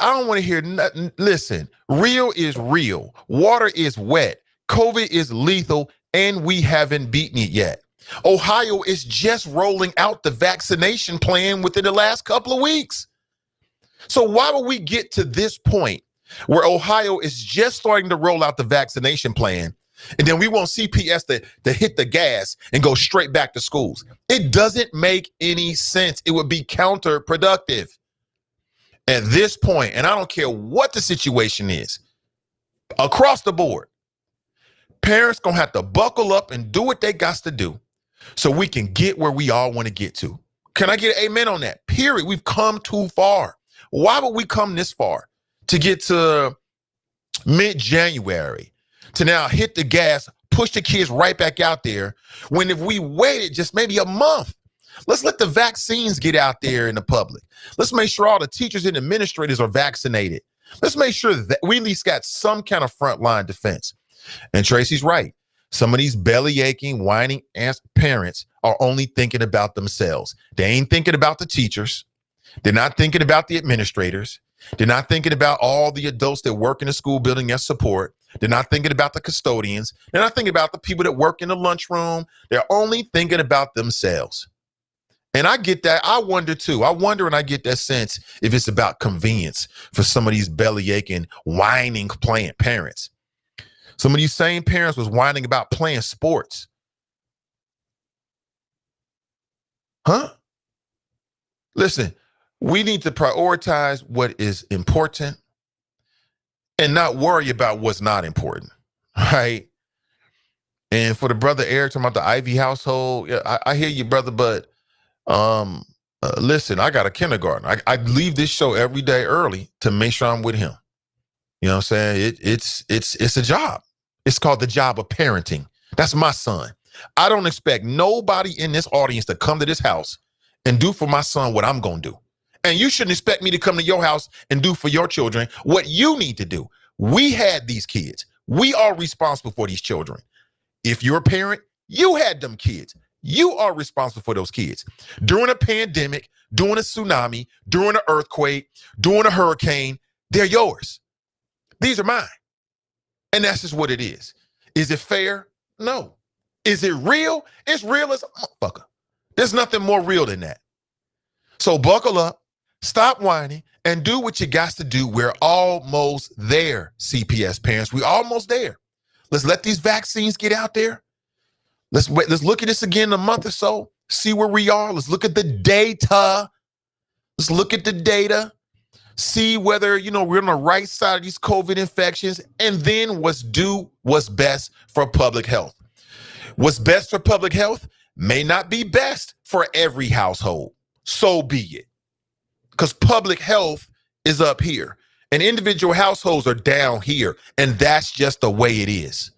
don't want to hear nothing. Listen, real is real. Water is wet. COVID is lethal, and we haven't beaten it yet. Ohio is just rolling out the vaccination plan within the last couple of weeks. So why would we get to this point where Ohio is just starting to roll out the vaccination plan, and then we want CPS to hit the gas and go straight back to schools? It doesn't make any sense. It would be counterproductive. At this point, and I don't care what the situation is, across the board, parents gonna have to buckle up and do what they got to do so we can get where we all want to get to. Can I get an amen on that? Period. We've come too far. Why would we come this far to get to mid-January to now hit the gas, push the kids right back out there, when if we waited just maybe a month, let's let the vaccines get out there in the public. Let's make sure all the teachers and administrators are vaccinated. Let's make sure that we at least got some kind of frontline defense. And Tracy's right. Some of these belly aching, whining ass parents are only thinking about themselves. They ain't thinking about the teachers. They're not thinking about the administrators. They're not thinking about all the adults that work in the school building as support. They're not thinking about the custodians. They're not thinking about the people that work in the lunchroom. They're only thinking about themselves. And I get that. I wonder too. I wonder, and I get that sense if it's about convenience for some of these belly aching, whining parents. Some of these same parents was whining about playing sports. Huh? Listen, we need to prioritize what is important and not worry about what's not important, right? And for the brother Eric talking about the Ivey household, yeah, I hear you, brother, but listen, I got a kindergarten. I leave this show every day early to make sure I'm with him. You know what I'm saying? It's a job. It's called the job of parenting. That's my son. I don't expect nobody in this audience to come to this house and do for my son what I'm going to do. And you shouldn't expect me to come to your house and do for your children what you need to do. We had these kids. We are responsible for these children. If you're a parent, you had them kids. You are responsible for those kids. During a pandemic, during a tsunami, during an earthquake, during a hurricane, they're yours. These are mine. And that's just what it is. Is it fair? No. Is it real? It's real as a motherfucker. There's nothing more real than that. So buckle up, stop whining, and do what you got to do. We're almost there, CPS parents. We're almost there. Let's let these vaccines get out there. Let's look at this again in a month or so, See where we are. Let's look at the data. Let's look at the data. See whether, we're on the right side of these COVID infections, and then what's best for public health. What's best for public health may not be best for every household. So be it. Because public health is up here and individual households are down here. And that's just the way it is.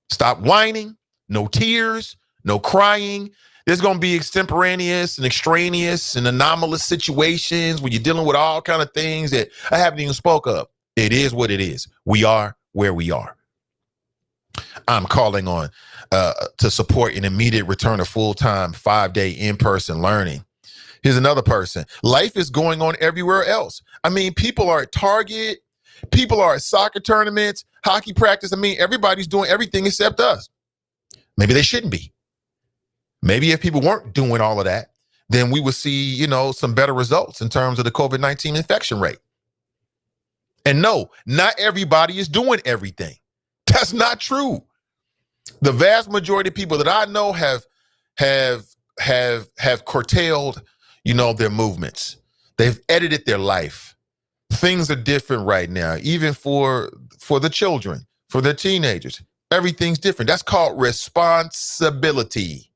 Stop whining. No tears, no crying. There's going to be extemporaneous and extraneous and anomalous situations when you're dealing with all kind of things that I haven't even spoke of. It is what it is. We are where we are. I'm calling on to support an immediate return of full-time 5-day in-person learning. Here's another person. Life is going on everywhere else. I mean, people are at Target. People are at soccer tournaments, hockey practice. I mean, everybody's doing everything except us. Maybe they shouldn't be. Maybe if people weren't doing all of that, then we would see, some better results in terms of the COVID-19 infection rate. And no, not everybody is doing everything. That's not true. The vast majority of people that I know have curtailed, their movements. They've edited their life. Things are different right now, even for the children, for the teenagers. Everything's different. That's called responsibility.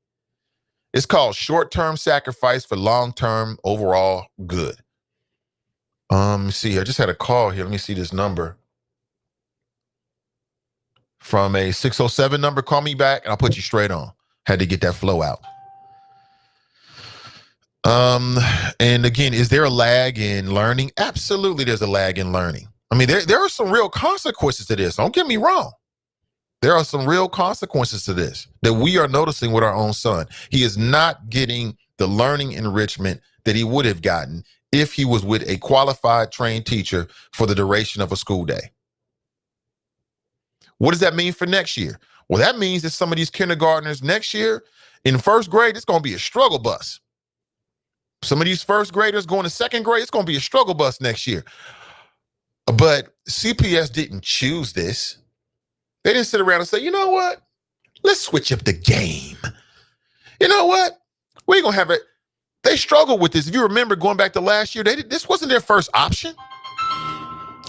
It's called short-term sacrifice for long-term overall good. Let me see. I just had a call here. Let me see this number. From a 607 number. Call me back and I'll put you straight on. Had to get that flow out. And again, is there a lag in learning? Absolutely, there's a lag in learning. I mean, there are some real consequences to this. Don't get me wrong. There are some real consequences to this that we are noticing with our own son. He is not getting the learning enrichment that he would have gotten if he was with a qualified, trained teacher for the duration of a school day. What does that mean for next year? Well, that means that some of these kindergartners next year in first grade, it's going to be a struggle bus. Some of these first graders going to second grade, it's going to be a struggle bus next year. But CPS didn't choose this. They didn't sit around and say, you know what? Let's switch up the game. You know what? We're going to have it. They struggled with this. If you remember going back to last year, this wasn't their first option.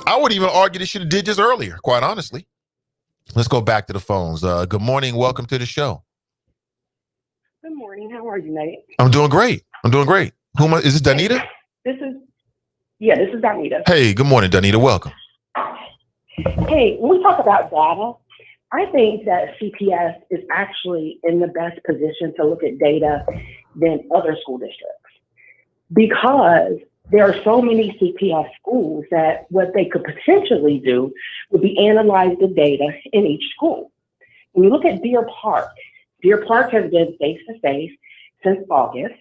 I would even argue they should have did this earlier, quite honestly. Let's go back to the phones. Good morning. Welcome to the show. Good morning. How are you, Nate? I'm doing great. Who am I? Is this Danita? This is Danita. Hey, good morning, Danita. Welcome. Hey, when we talk about data, I think that CPS is actually in the best position to look at data than other school districts because there are so many CPS schools that what they could potentially do would be analyze the data in each school. When you look at Deer Park has been face-to-face since August.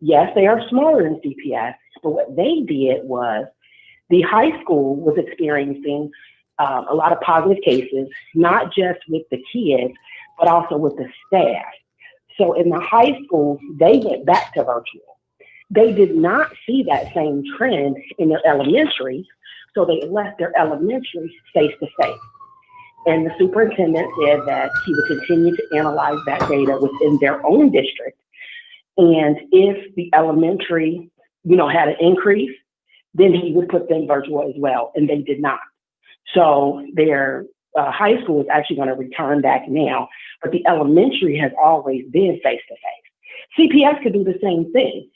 Yes, they are smaller than CPS, but what they did was the high school was experiencing a lot of positive cases, not just with the kids, but also with the staff. So in the high schools, they went back to virtual. They did not see that same trend in their elementary, so they left their elementary face-to-face. And the superintendent said that he would continue to analyze that data within their own district. And if the elementary, had an increase, then he would put them virtual as well, and they did not. So their high school is actually going to return back now, but the elementary has always been face-to-face. CPS could do the same thing.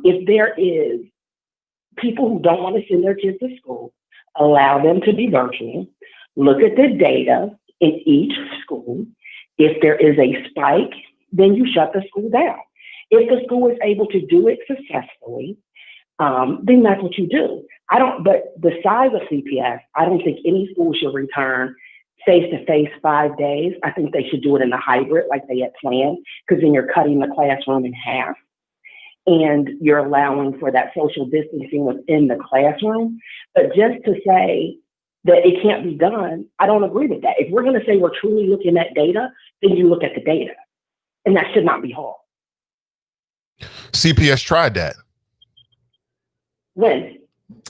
If there is people who don't want to send their kids to school, allow them to be virtual, look at the data in each school. If there is a spike, then you shut the school down. If the school is able to do it successfully, then that's what you do. But the size of CPS, I don't think any school should return face-to-face 5 days. I think they should do it in a hybrid like they had planned, because then you're cutting the classroom in half and you're allowing for that social distancing within the classroom. But just to say that it can't be done, I don't agree with that. If we're going to say we're truly looking at data, then you look at the data, and that should not be hard. CPS tried that. When?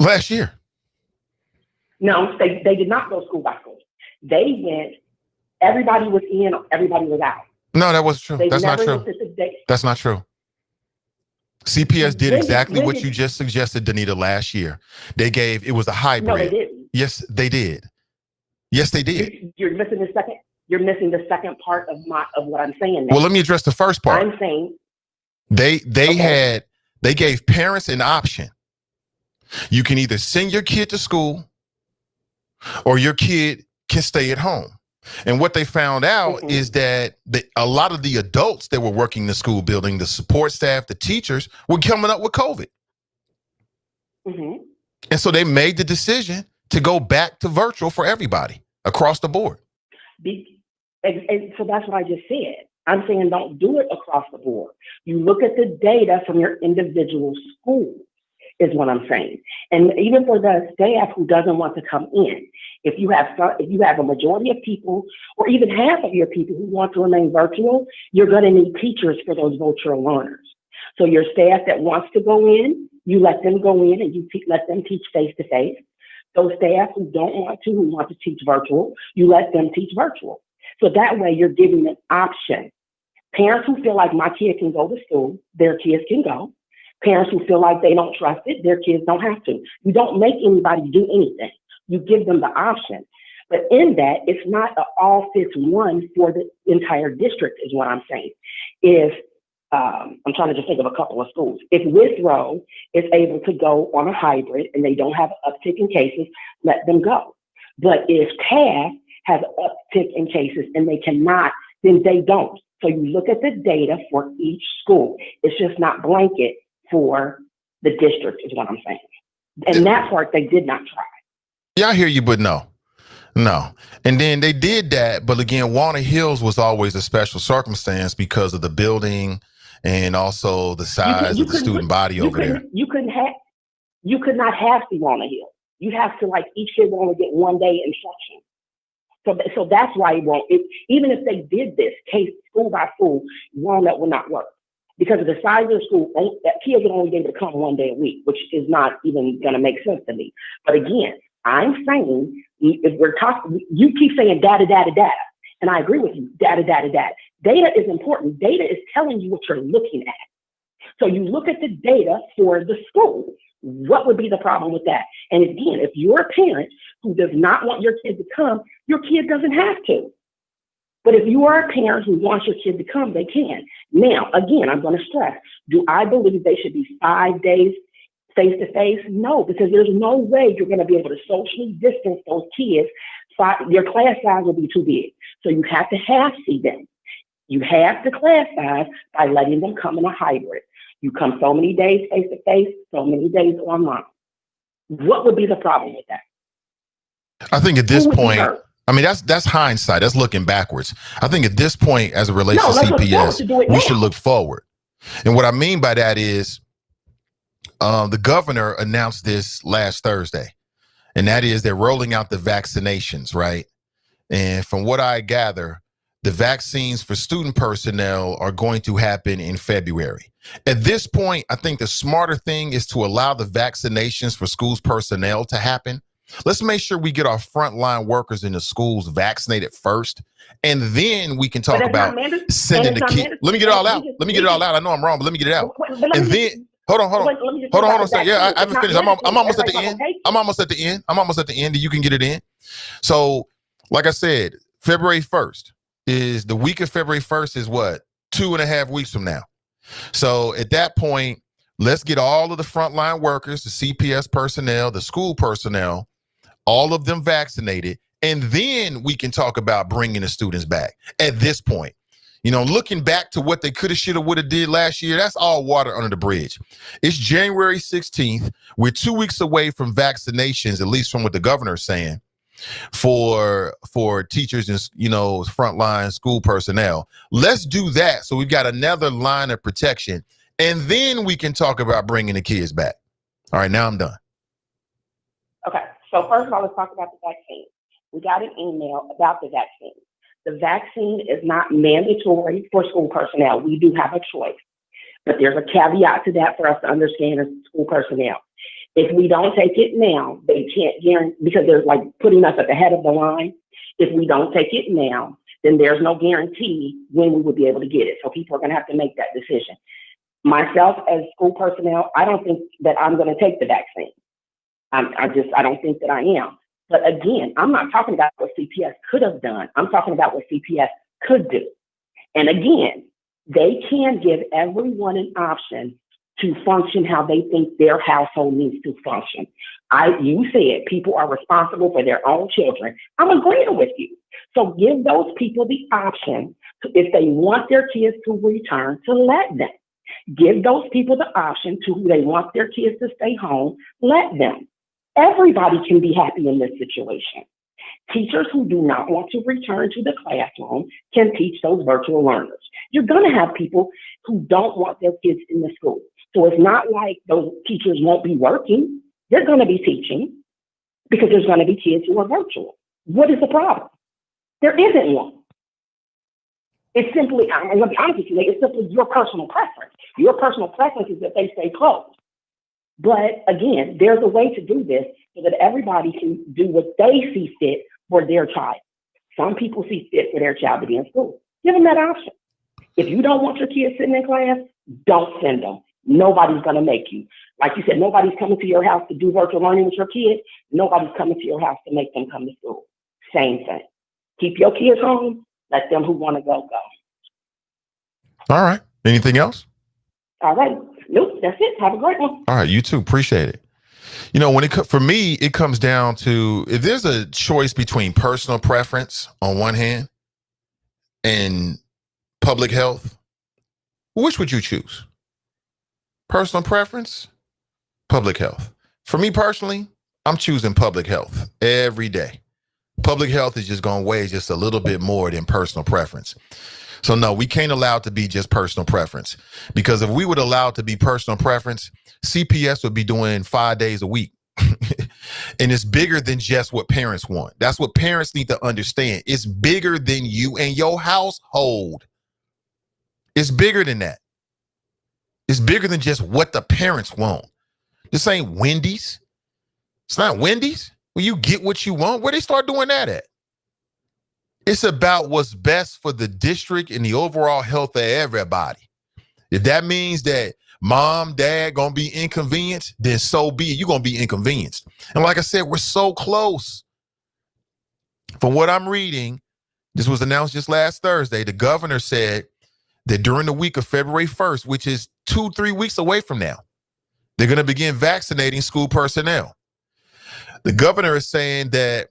Last year. No, they did not go school by school. They went, everybody was in, everybody was out. No, that wasn't true. They've That's not never true. looked at the data. That's not true. CPS did When exactly when what you just suggested, Danita, last year. It was a hybrid. No, they didn't. Yes, they did. Yes, they did. You're missing the second. You're missing the second part of what I'm saying now. Well, let me address the first part. I'm saying they gave parents an option. You can either send your kid to school or your kid can stay at home. And what they found out is that a lot of the adults that were working in the school building, the support staff, the teachers, were coming up with COVID. And so they made the decision to go back to virtual for everybody across the board. And so that's what I just said. I'm saying don't do it across the board. You look at the data from your individual school is what I'm saying. And even for the staff who doesn't want to come in, if you have a majority of people or even half of your people who want to remain virtual, you're going to need teachers for those virtual learners. So your staff that wants to go in, you let them go in and you let them teach face-to-face. Those staff who don't want to, who want to teach virtual, you let them teach virtual. So that way you're giving an option. Parents who feel like my kid can go to school, their kids can go. Parents who feel like they don't trust it, their kids don't have to. You don't make anybody do anything. You give them the option. But in that, it's not an all fits one for the entire district is what I'm saying. If I'm trying to just think of a couple of schools. If Withrow is able to go on a hybrid and they don't have an uptick in cases, let them go. But if Taft has an uptick in cases and they cannot, then they don't. So you look at the data for each school. It's just not blanket for the district is what I'm saying. And that part they did not try. Yeah, I hear you, but no. And then they did that. But again, Walnut Hills was always a special circumstance because of the building and also the size of the student body over there. You could not have the Walnut Hills. You have to each kid will only get 1 day instruction. So that's why it won't. Even if they did this case school by school, Walnut will not work because of the size of the school. That kids would only be able to come 1 day a week, which is not even going to make sense to me. But again, I'm saying if we're talking, you keep saying data, and I agree with you. Data. Data is important. Data is telling you what you're looking at. So you look at the data for the school. What would be the problem with that? And again, if you're a parent who does not want your kid to come, your kid doesn't have to. But if you are a parent who wants your kid to come, they can. Now, again, I'm going to stress, do I believe they should be 5 days face-to-face? No, because there's no way you're going to be able to socially distance those kids. Your class size will be too big. So you have to see them. You have the class size by letting them come in a hybrid. You come so many days face-to-face, so many days online. What would be the problem with that? I think at this point, I mean, that's hindsight. That's looking backwards. I think at this point, as it relates to CPS, we should look forward. And what I mean by that is the governor announced this last Thursday, and that is they're rolling out the vaccinations, right? And from what I gather, the vaccines for student personnel are going to happen in February. At this point, I think the smarter thing is to allow the vaccinations for schools personnel to happen. Let's make sure we get our frontline workers in the schools vaccinated first, and then we can talk about sending the kids. Let me get it all out. I know I'm wrong, but let me get it out. And then, hold on a second. Yeah, I haven't finished. I'm almost at the end. I'm almost at the end, and you can get it in. So, like I said, February 1st is the week of February 1st is what? 2.5 weeks from now. So at that point, let's get all of the frontline workers, the CPS personnel, the school personnel, all of them vaccinated, and then we can talk about bringing the students back. At this point, looking back to what they could have, should have, would have did last year, that's all water under the bridge. It's January 16th. We're 2 weeks away from vaccinations, at least from what the governor's saying, for teachers and frontline school personnel. Let's do that so we've got another line of protection, and then we can talk about bringing the kids back. All right, now I'm done. Okay, so first of all, let's talk about the vaccine. We got an email about the vaccine. The vaccine is not mandatory for school personnel. We do have a choice, but there's a caveat to that for us to understand as school personnel. If we don't take it now, they can't guarantee, because they're putting us at the head of the line. If we don't take it now, then there's no guarantee when we would be able to get it. So people are going to have to make that decision. Myself, as school personnel, I don't think that I'm going to take the vaccine. I don't think that I am. But again, I'm not talking about what CPS could have done. I'm talking about what CPS could do. And again, they can give everyone an option to function how they think their household needs to function. You said people are responsible for their own children. I'm agreeing with you. So give those people the option to, if they want their kids to return, to let them. Give those people the option to, who they want their kids to stay home, let them. Everybody can be happy in this situation. Teachers who do not want to return to the classroom can teach those virtual learners. You're going to have people who don't want their kids in the school. So it's not like those teachers won't be working. They're going to be teaching because there's going to be kids who are virtual. What is the problem? There isn't one. It's simply, I'm going to be honest with you, it's simply your personal preference. Your personal preference is that they stay closed. But again, there's a way to do this so that everybody can do what they see fit for their child. Some people see fit for their child to be in school. Give them that option. If you don't want your kids sitting in class, don't send them. Nobody's going to make you. Like you said, nobody's coming to your house to do virtual learning with your kids. Nobody's coming to your house to make them come to school. Same thing. Keep your kids home. Let them who want to go. All right. Anything else? All right. Nope. That's it. Have a great one. All right. You too. Appreciate it. You know, for me, it comes down to, if there's a choice between personal preference on one hand and public health, which would you choose? Personal preference, public health. For me personally, I'm choosing public health every day. Public health is just going to weigh just a little bit more than personal preference. So no, we can't allow it to be just personal preference, because if we would allow it to be personal preference, CPS would be doing 5 days a week. And it's bigger than just what parents want. That's what parents need to understand. It's bigger than you and your household. It's bigger than that. It's bigger than just what the parents want. This ain't Wendy's. It's not Wendy's. When you get what you want, where they start doing that at? It's about what's best for the district and the overall health of everybody. If that means that mom, dad gonna be inconvenienced, then so be it. You're gonna be inconvenienced. And like I said, we're so close. From what I'm reading, this was announced just last Thursday. The governor said that during the week of February 1st, which is 2-3 weeks away from now, they're gonna begin vaccinating school personnel. The governor is saying that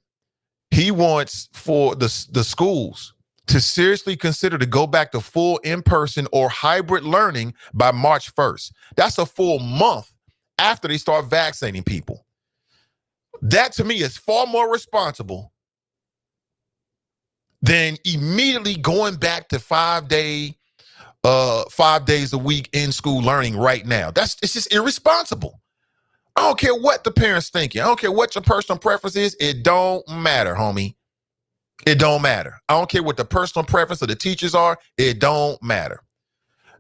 he wants for the schools to seriously consider to go back to full in-person or hybrid learning by March 1st. That's a full month after they start vaccinating people. That to me is far more responsible than immediately going back to 5 days a week in school learning right now. It's just irresponsible. I don't care what the parents thinking. I don't care what your personal preference is. It don't matter, homie. It don't matter. I don't care what the personal preference of the teachers are. It don't matter.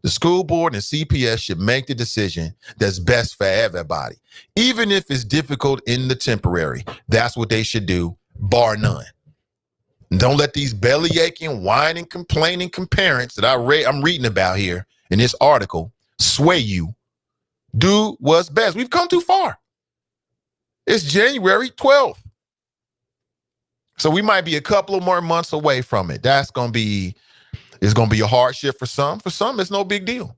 The school board and CPS should make the decision that's best for everybody. Even if it's difficult in the temporary, that's what they should do, bar none. And don't let these belly aching, whining, complaining parents that I'm reading about here in this article sway you. Do what's best. We've come too far. It's January 12th. So we might be a couple of more months away from it. It's going to be a hardship for some. For some, it's no big deal.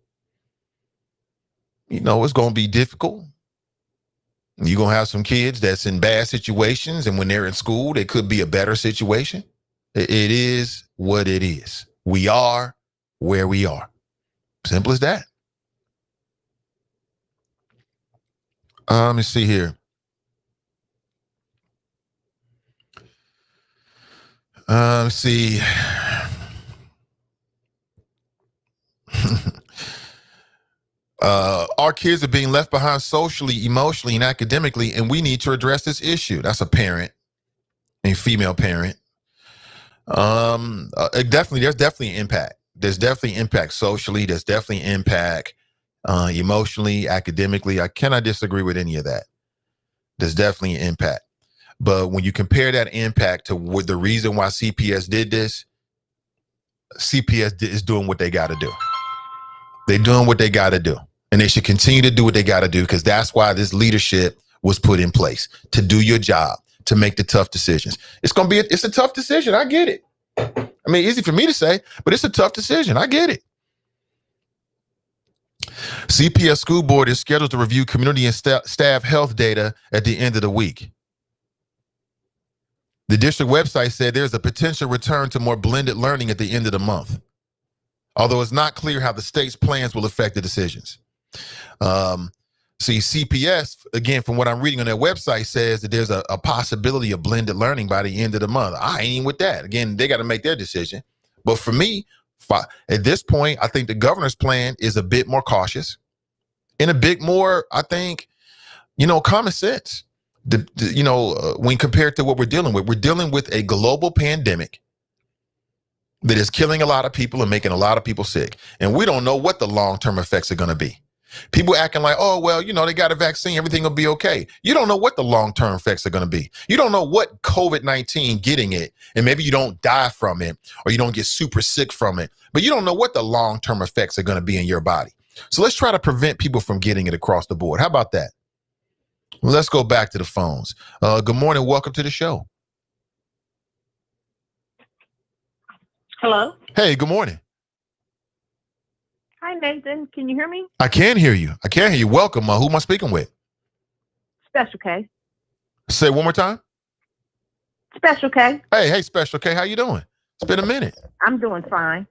You know, it's going to be difficult. You're going to have some kids that's in bad situations, and when they're in school, they could be a better situation. It is what it is. We are where we are. Simple as that. Let me see here. Let's see. Our kids are being left behind socially, emotionally, and academically, and we need to address this issue. That's a parent, a female parent. There's definitely an impact. There's definitely impact socially. There's definitely impact emotionally, academically. I cannot disagree with any of that. There's definitely an impact. But when you compare that impact to what the reason why CPS did this, CPS is doing what they got to do. They're doing what they got to do. And they should continue to do what they got to do, because that's why this leadership was put in place, to do your job, to make the tough decisions. It's a tough decision. I get it. I mean, easy for me to say, but it's a tough decision. I get it. CPS School Board is scheduled to review community and staff health data at the end of the week. The district website said there's a potential return to more blended learning at the end of the month, although it's not clear how the state's plans will affect the decisions. See, CPS, again, from what I'm reading on their website, says that there's a possibility of blended learning by the end of the month. I ain't with that. Again, they got to make their decision. But for me, at this point, I think the governor's plan is a bit more cautious and a bit more, I think, common sense. When compared to what we're dealing with a global pandemic that is killing a lot of people and making a lot of people sick. And we don't know what the long-term effects are going to be. People acting like, oh, well, they got a vaccine, everything will be okay. You don't know what the long-term effects are going to be. You don't know what COVID-19 getting it, and maybe you don't die from it or you don't get super sick from it, but you don't know what the long-term effects are going to be in your body. So let's try to prevent people from getting it across the board. How about that? Well, let's go back to the phones. Good morning. Welcome to the show. Hello. Hey, good morning. Hi, Nathan. Can you hear me? I can hear you. Welcome. Who am I speaking with? Special K. Say it one more time. Special K. Hey, Special K. How you doing? It's been a minute. I'm doing fine.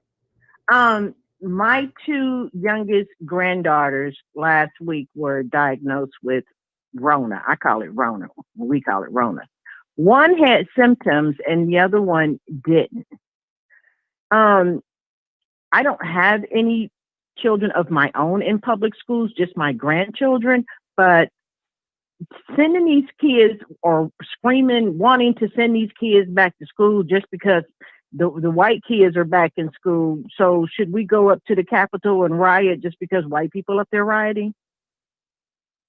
My two youngest granddaughters last week were diagnosed with Rona. I call it Rona. We call it Rona. One had symptoms and the other one didn't. I don't have any children of my own in public schools, just my grandchildren, but sending these kids or screaming, wanting to send these kids back to school just because the white kids are back in school. So should we go up to the Capitol and riot just because white people up there rioting?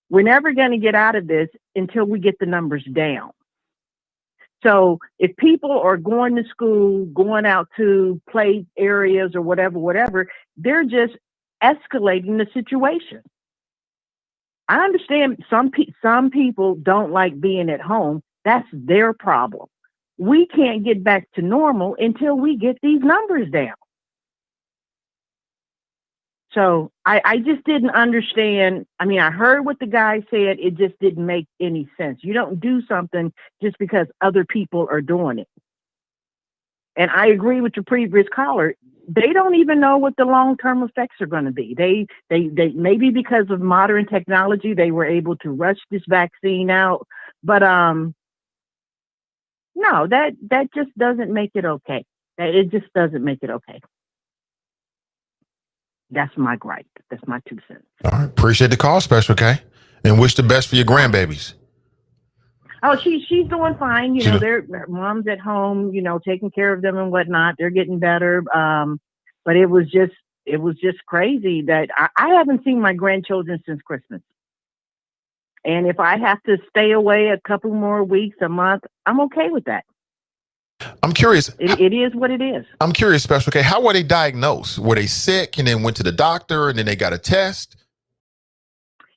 We're never going to get out of this until we get the numbers down. So if people are going to school, going out to play areas or whatever, they're just escalating the situation. I understand some people don't like being at home. That's their problem. We can't get back to normal until we get these numbers down. So I just didn't understand. I mean, I heard what the guy said. It just didn't make any sense. You don't do something just because other people are doing it. And I agree with your previous caller. They don't even know what the long-term effects are going to be. They maybe because of modern technology, they were able to rush this vaccine out. But no, that just doesn't make it okay. It just doesn't make it okay. That's my gripe. That's my 2 cents. All right. Appreciate the call, Special K. And wish the best for your grandbabies. Oh, she's doing fine. Their mom's at home, taking care of them and whatnot. They're getting better. But it was just crazy that I haven't seen my grandchildren since Christmas. And if I have to stay away a couple more weeks, a month, I'm okay with that. I'm curious. It is what it is. I'm curious, Special K. How were they diagnosed? Were they sick and then went to the doctor and then they got a test?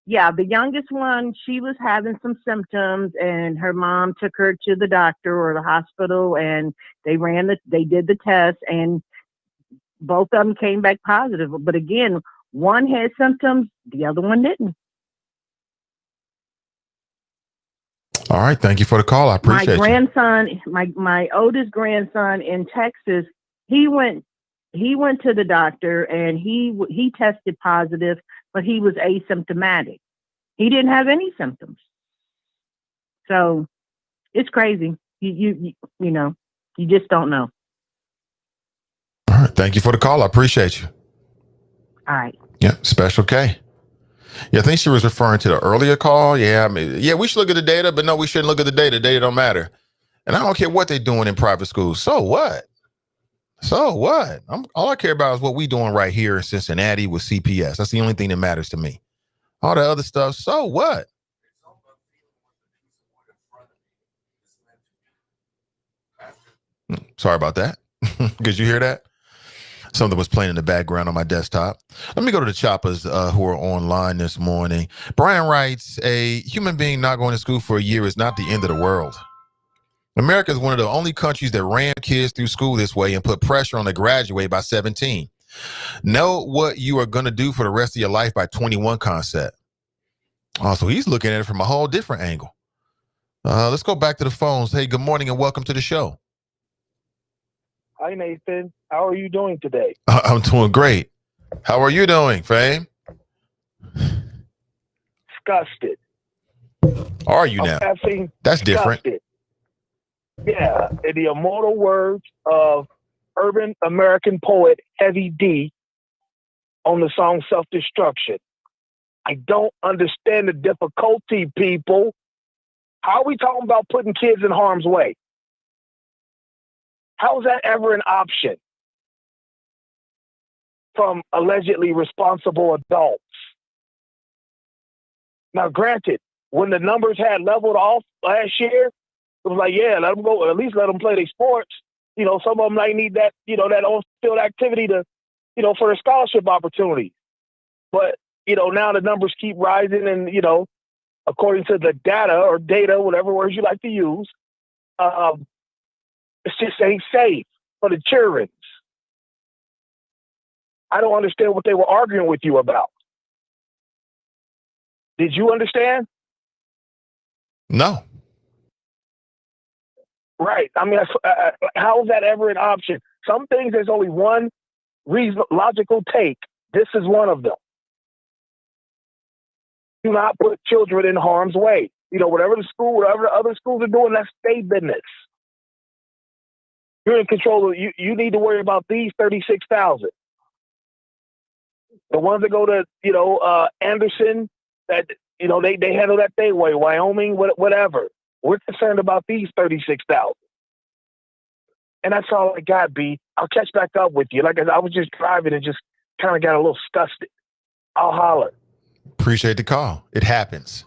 Yeah, the youngest one, she was having some symptoms and her mom took her to the doctor or the hospital and they did the test and both of them came back positive. But again, one had symptoms, the other one didn't. All right. Thank you for the call. I appreciate my grandson, my oldest grandson in Texas, he went to the doctor and he tested positive, but he was asymptomatic. He didn't have any symptoms. So it's crazy. You just don't know. All right. Thank you for the call. I appreciate you. All right. Yeah. Special K. Yeah, I think she was referring to the earlier call. Yeah, we should look at the data, but no, we shouldn't look at the data. Data don't matter. And I don't care what they're doing in private schools. So what? All I care about is what we're doing right here in Cincinnati with CPS. That's the only thing that matters to me. All the other stuff, so what? Sorry about that. Did you hear that? Something was playing in the background on my desktop. Let me go to the choppers who are online this morning. Brian writes, a human being not going to school for a year is not the end of the world. America is one of the only countries that ran kids through school this way and put pressure on to graduate by 17. Know what you are going to do for the rest of your life by 21 concept. So he's looking at it from a whole different angle. Let's go back to the phones. Hey, good morning and welcome to the show. Hi, Nathan. How are you doing today? I'm doing great. How are you doing, Fame? Disgusted. Are you now? That's different. Yeah, in the immortal words of urban American poet Heavy D on the song Self-Destruction. I don't understand the difficulty, people. How are we talking about putting kids in harm's way? How is that ever an option from allegedly responsible adults? Now, granted, when the numbers had leveled off last year, it was like, yeah, let them go, at least let them play their sports. You know, some of them might need that, you know, that on-field activity to, you know, for their scholarship opportunity. But, you know, now the numbers keep rising and, you know, according to the data or data, whatever words you like to use, it just ain't safe for the children. I don't understand what they were arguing with you about. Did you understand? No. Right. I mean, how is that ever an option? Some things there's only one logical take. This is one of them. Do not put children in harm's way. You know, whatever the other schools are doing, that's their business. You're in control of, you need to worry about these 36,000. The ones that go to, you know, Anderson, that, you know, they handle that their way, Wyoming, whatever. We're concerned about these 36,000. And that's all I got, B. I'll catch back up with you. Like I was just driving and just kind of got a little disgusted. I'll holler. Appreciate the call. It happens.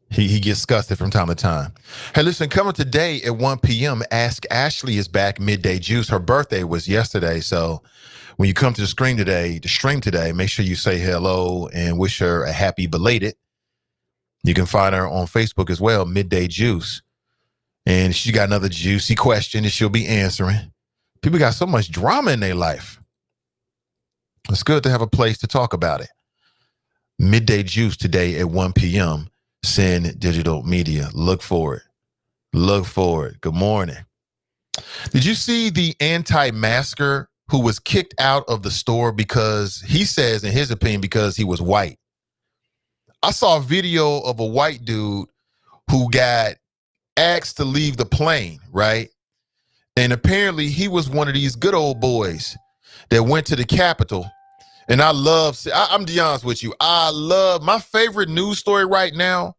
He gets disgusted from time to time. Hey, listen, coming today at 1 p.m., Ask Ashley is back, Midday Juice. Her birthday was yesterday, so when you come to the stream today, make sure you say hello and wish her a happy belated. You can find her on Facebook as well, Midday Juice. And she got another juicy question that she'll be answering. People got so much drama in their life. It's good to have a place to talk about it. Midday Juice today at 1 p.m., Sin Digital Media. Look for it. Look for it. Good morning. Did you see the anti-masker who was kicked out of the store because he says, in his opinion, because he was white? I saw a video of a white dude who got asked to leave the plane, right? And apparently he was one of these good old boys that went to the Capitol. And I'm to be honest with you, I love my favorite news story right now.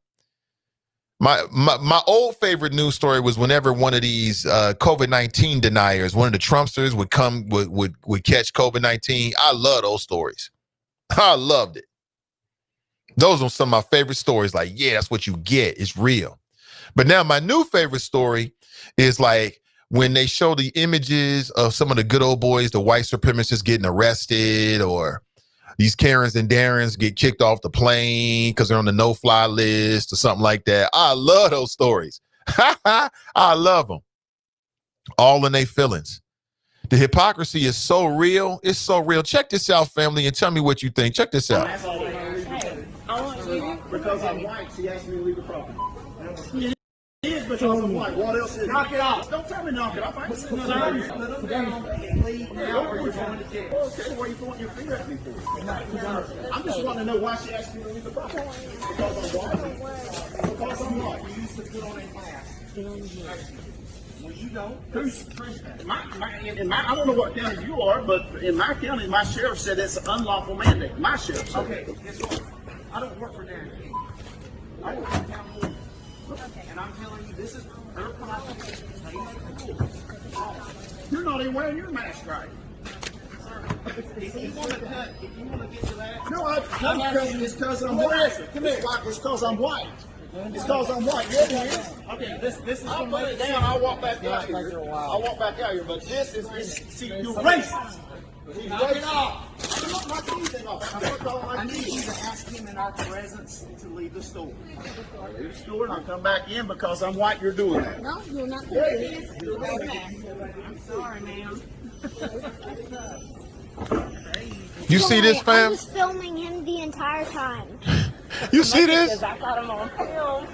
My old favorite news story was whenever one of these COVID-19 deniers, one of the Trumpsters would catch COVID-19. I love those stories. I loved it. Those are some of my favorite stories. Like, yeah, that's what you get. It's real. But now my new favorite story is like when they show the images of some of the good old boys, the white supremacists getting arrested, or these Karens and Darrens get kicked off the plane because they're on the no-fly list or something like that. I love those stories. I love them. All in their feelings. The hypocrisy is so real. It's so real. Check this out, family, and tell me what you think. Check this out. Because I'm white, she asked me to leave the property. It is because I'm white. What else is it? Knock it off. Don't tell me knock it off. I ain't sitting there. Leave now or you're going to jail. Okay, why are you pointing your finger at me for? I'm just wanting to know why she asked me to leave the property. Because I'm white. Because I'm white. You used to put on a mask. Well, you don't. I don't know what county you are, but in my county, my sheriff said it's an unlawful mandate. My sheriff said. Okay, guess what? I don't work for Darren. I work for county. Okay. And I'm telling you, this is her property. You're not even wearing your mask right. If you want to get to that. No, it's because I'm white. Come here, White. It's because I'm white. It's because I'm white. Yeah, it is. Okay, this is. I'll put it down. I'll walk back out here. I'll walk back out here. But this is see, you're racist. Knock it off. I'm not knocking anything off. I need you to ask him in our presence to leave the store. Leave the store and I'll come back in because I'm white. You're doing that. No, you're not doing it. I'm sorry, ma'am. You see this, I fam? was filming him the entire time. You see this? I got him on film.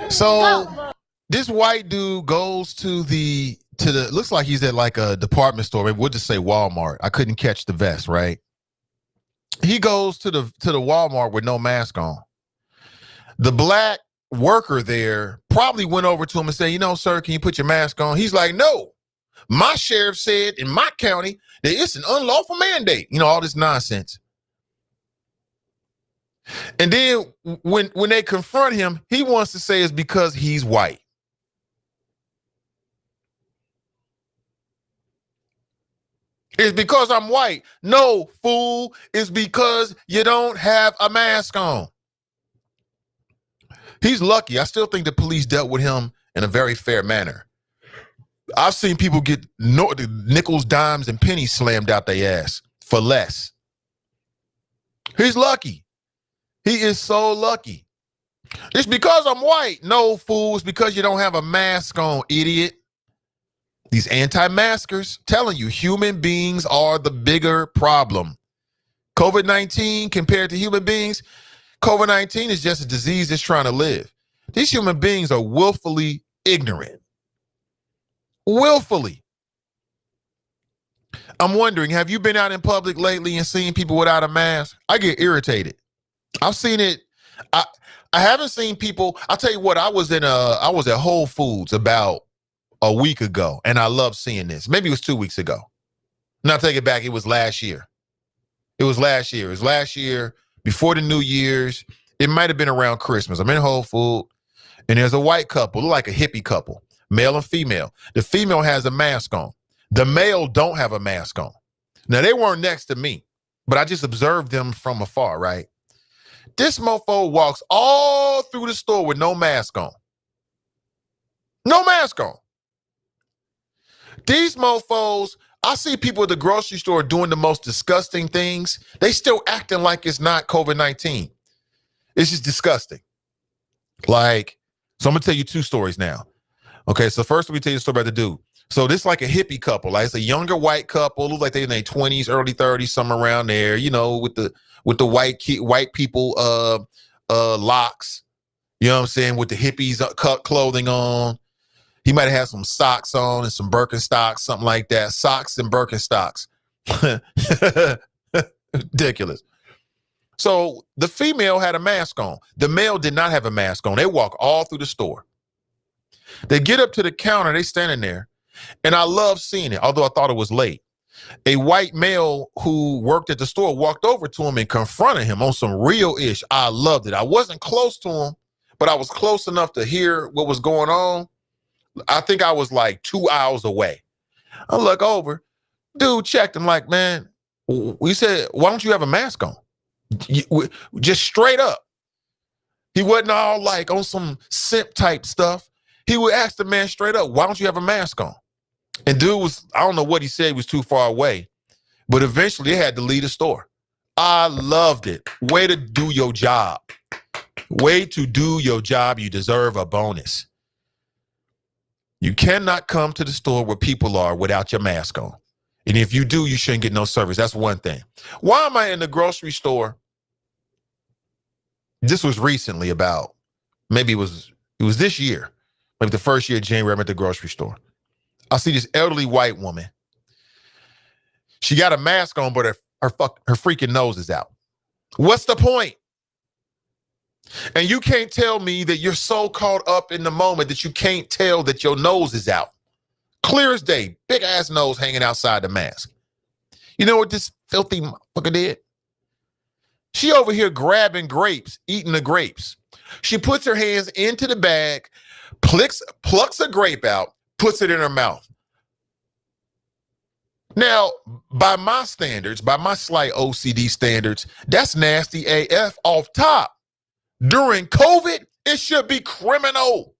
So this white dude goes to the looks like he's at like a department store. Maybe we'll just say Walmart. I couldn't catch the vest, right? He goes to the Walmart with no mask on. The black worker there probably went over to him and said, you know, sir, can you put your mask on? He's like, no. My sheriff said in my county that it's an unlawful mandate. You know, all this nonsense. And then when they confront him, he wants to say it's because he's white. It's because I'm white. No, fool. It's because you don't have a mask on. He's lucky. I still think the police dealt with him in a very fair manner. I've seen people get nickels, dimes, and pennies slammed out their ass for less. He's lucky. He is so lucky. It's because I'm white. No, fool. It's because you don't have a mask on, idiot. These anti-maskers telling you human beings are the bigger problem. COVID-19 compared to human beings, COVID-19 is just a disease that's trying to live. These human beings are willfully ignorant. Willfully. I'm wondering, have you been out in public lately and seen people without a mask? I get irritated. I've seen it. I haven't seen people. I'll tell you what, I was at Whole Foods about a week ago, and I love seeing this. Maybe it was 2 weeks ago. Now take it back. It was last year. It was last year before the New Year's. It might have been around Christmas. I'm in Whole Food, and there's a white couple, look like a hippie couple, male and female. The female has a mask on. The male don't have a mask on. Now, they weren't next to me, but I just observed them from afar, right? This mofo walks all through the store with no mask on. No mask on. These mofos, I see people at the grocery store doing the most disgusting things. They still acting like it's not COVID-19. It's just disgusting. Like, so I'm going to tell you two stories now. Okay, so first let me tell you a story about the dude. So this is like a hippie couple. Like, it's a younger white couple. Looks like they're in their 20s, early 30s, somewhere around there, you know, with the white people locks. You know what I'm saying? With the hippies cut clothing on. He might have had some socks on and some Birkenstocks, something like that. Socks and Birkenstocks. Ridiculous. So the female had a mask on. The male did not have a mask on. They walk all through the store. They get up to the counter. They standing there. And I love seeing it, although I thought it was late. A white male who worked at the store walked over to him and confronted him on some real ish. I loved it. I wasn't close to him, but I was close enough to hear what was going on. I think I was like 2 hours away. I look over. Dude checked him like, man, we said, why don't you have a mask on? Just straight up. He wasn't all like on some simp type stuff. He would ask the man straight up, why don't you have a mask on? And dude was, I don't know what he said, he was too far away. But eventually they had to leave the store. I loved it. Way to do your job. Way to do your job. You deserve a bonus. You cannot come to the store where people are without your mask on. And if you do, you shouldn't get no service. That's one thing. Why am I in the grocery store? This was recently about, maybe it was this year. Maybe the first year of January, I'm at the grocery store. I see this elderly white woman. She got a mask on, but her freaking nose is out. What's the point? And you can't tell me that you're so caught up in the moment that you can't tell that your nose is out. Clear as day, big ass nose hanging outside the mask. You know what this filthy motherfucker did? She over here grabbing grapes, eating the grapes. She puts her hands into the bag, plucks a grape out, puts it in her mouth. Now, by my standards, by my slight OCD standards, that's nasty AF off top. During COVID, it should be criminal.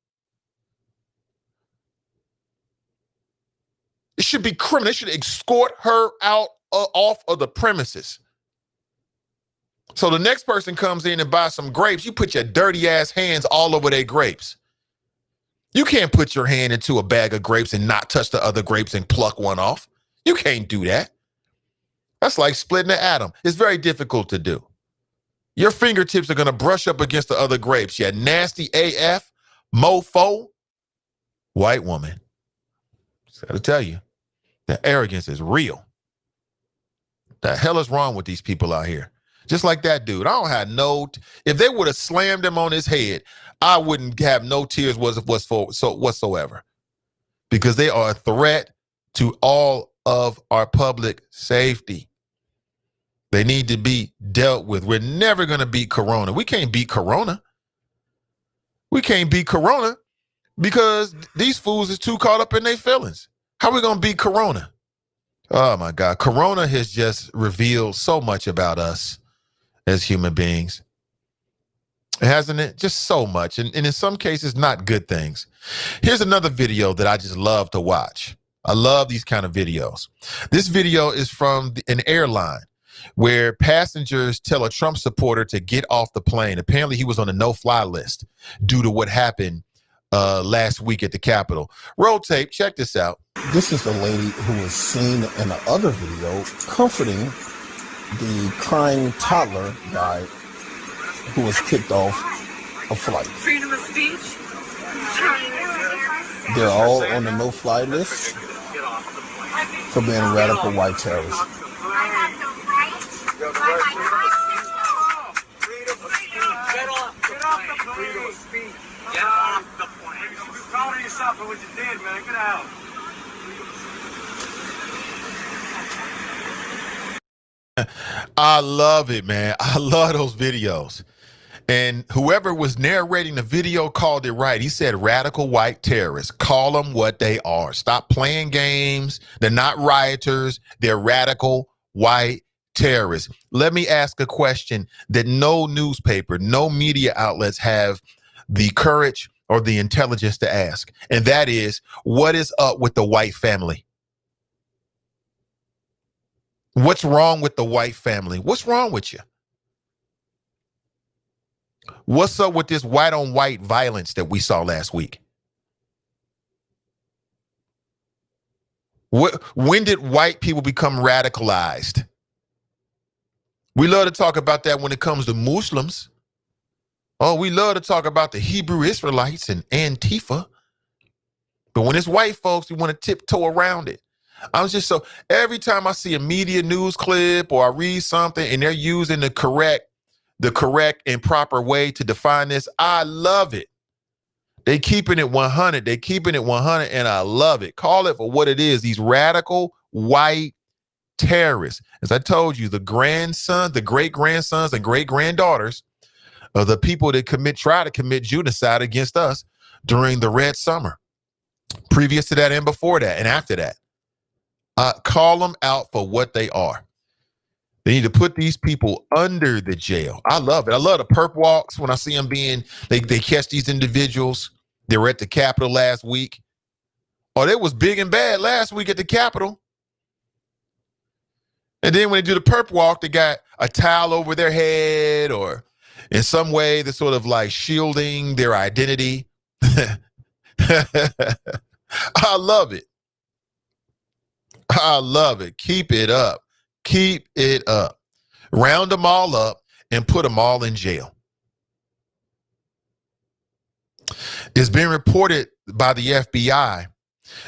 It should be criminal. They should escort her out off of the premises. So the next person comes in and buys some grapes, you put your dirty ass hands all over their grapes. You can't put your hand into a bag of grapes and not touch the other grapes and pluck one off. You can't do that. That's like splitting an atom. It's very difficult to do. Your fingertips are going to brush up against the other grapes. You nasty AF, mofo, white woman. Just got to tell you, the arrogance is real. The hell is wrong with these people out here? Just like that dude. I don't have no, if they would have slammed him on his head, I wouldn't have no tears whatsoever. Because they are a threat to all of our public safety. They need to be dealt with. We're never going to beat Corona. We can't beat Corona. We can't beat Corona because these fools is too caught up in their feelings. How are we going to beat Corona? Oh, my God. Corona has just revealed so much about us as human beings. Hasn't it? Just so much. And in some cases, not good things. Here's another video that I just love to watch. I love these kind of videos. This video is from an airline where passengers tell a Trump supporter to get off the plane. Apparently, he was on a no-fly list due to what happened last week at the Capitol. Roll tape. Check this out. This is the lady who was seen in the other video comforting the crying toddler guy who was kicked off a flight. Freedom of speech. They're all on the no-fly list for being radical white terrorists. I love it, man. I love those videos. And whoever was narrating the video called it right. He said radical white terrorists. Call them what they are. Stop playing games. They're not rioters. They're radical white terrorists. Let me ask a question that no newspaper, no media outlets have the courage or the intelligence to ask. And that is, what is up with the white family? What's wrong with the white family? What's wrong with you? What's up with this white on white violence that we saw last week? When did white people become radicalized? We love to talk about that when it comes to Muslims. Oh, we love to talk about the Hebrew Israelites and Antifa. But when it's white folks, we want to tiptoe around it. I'm just so, every time I see a media news clip or I read something and they're using the correct and proper way to define this, I love it. They keeping it 100. They keeping it 100 and I love it. Call it for what it is. These radical white terrorists. As I told you, the grandsons, the great-grandsons and great-granddaughters of the people that try to commit genocide against us during the Red Summer. Previous to that and before that and after that. Call them out for what they are. They need to put these people under the jail. I love it. I love the perp walks when I see them they catch these individuals. They were at the Capitol last week. Oh, they was big and bad last week at the Capitol. And then when they do the perp walk, they got a towel over their head or in some way they're sort of like shielding their identity. I love it. I love it. Keep it up. Keep it up. Round them all up and put them all in jail. It's been reported by the FBI.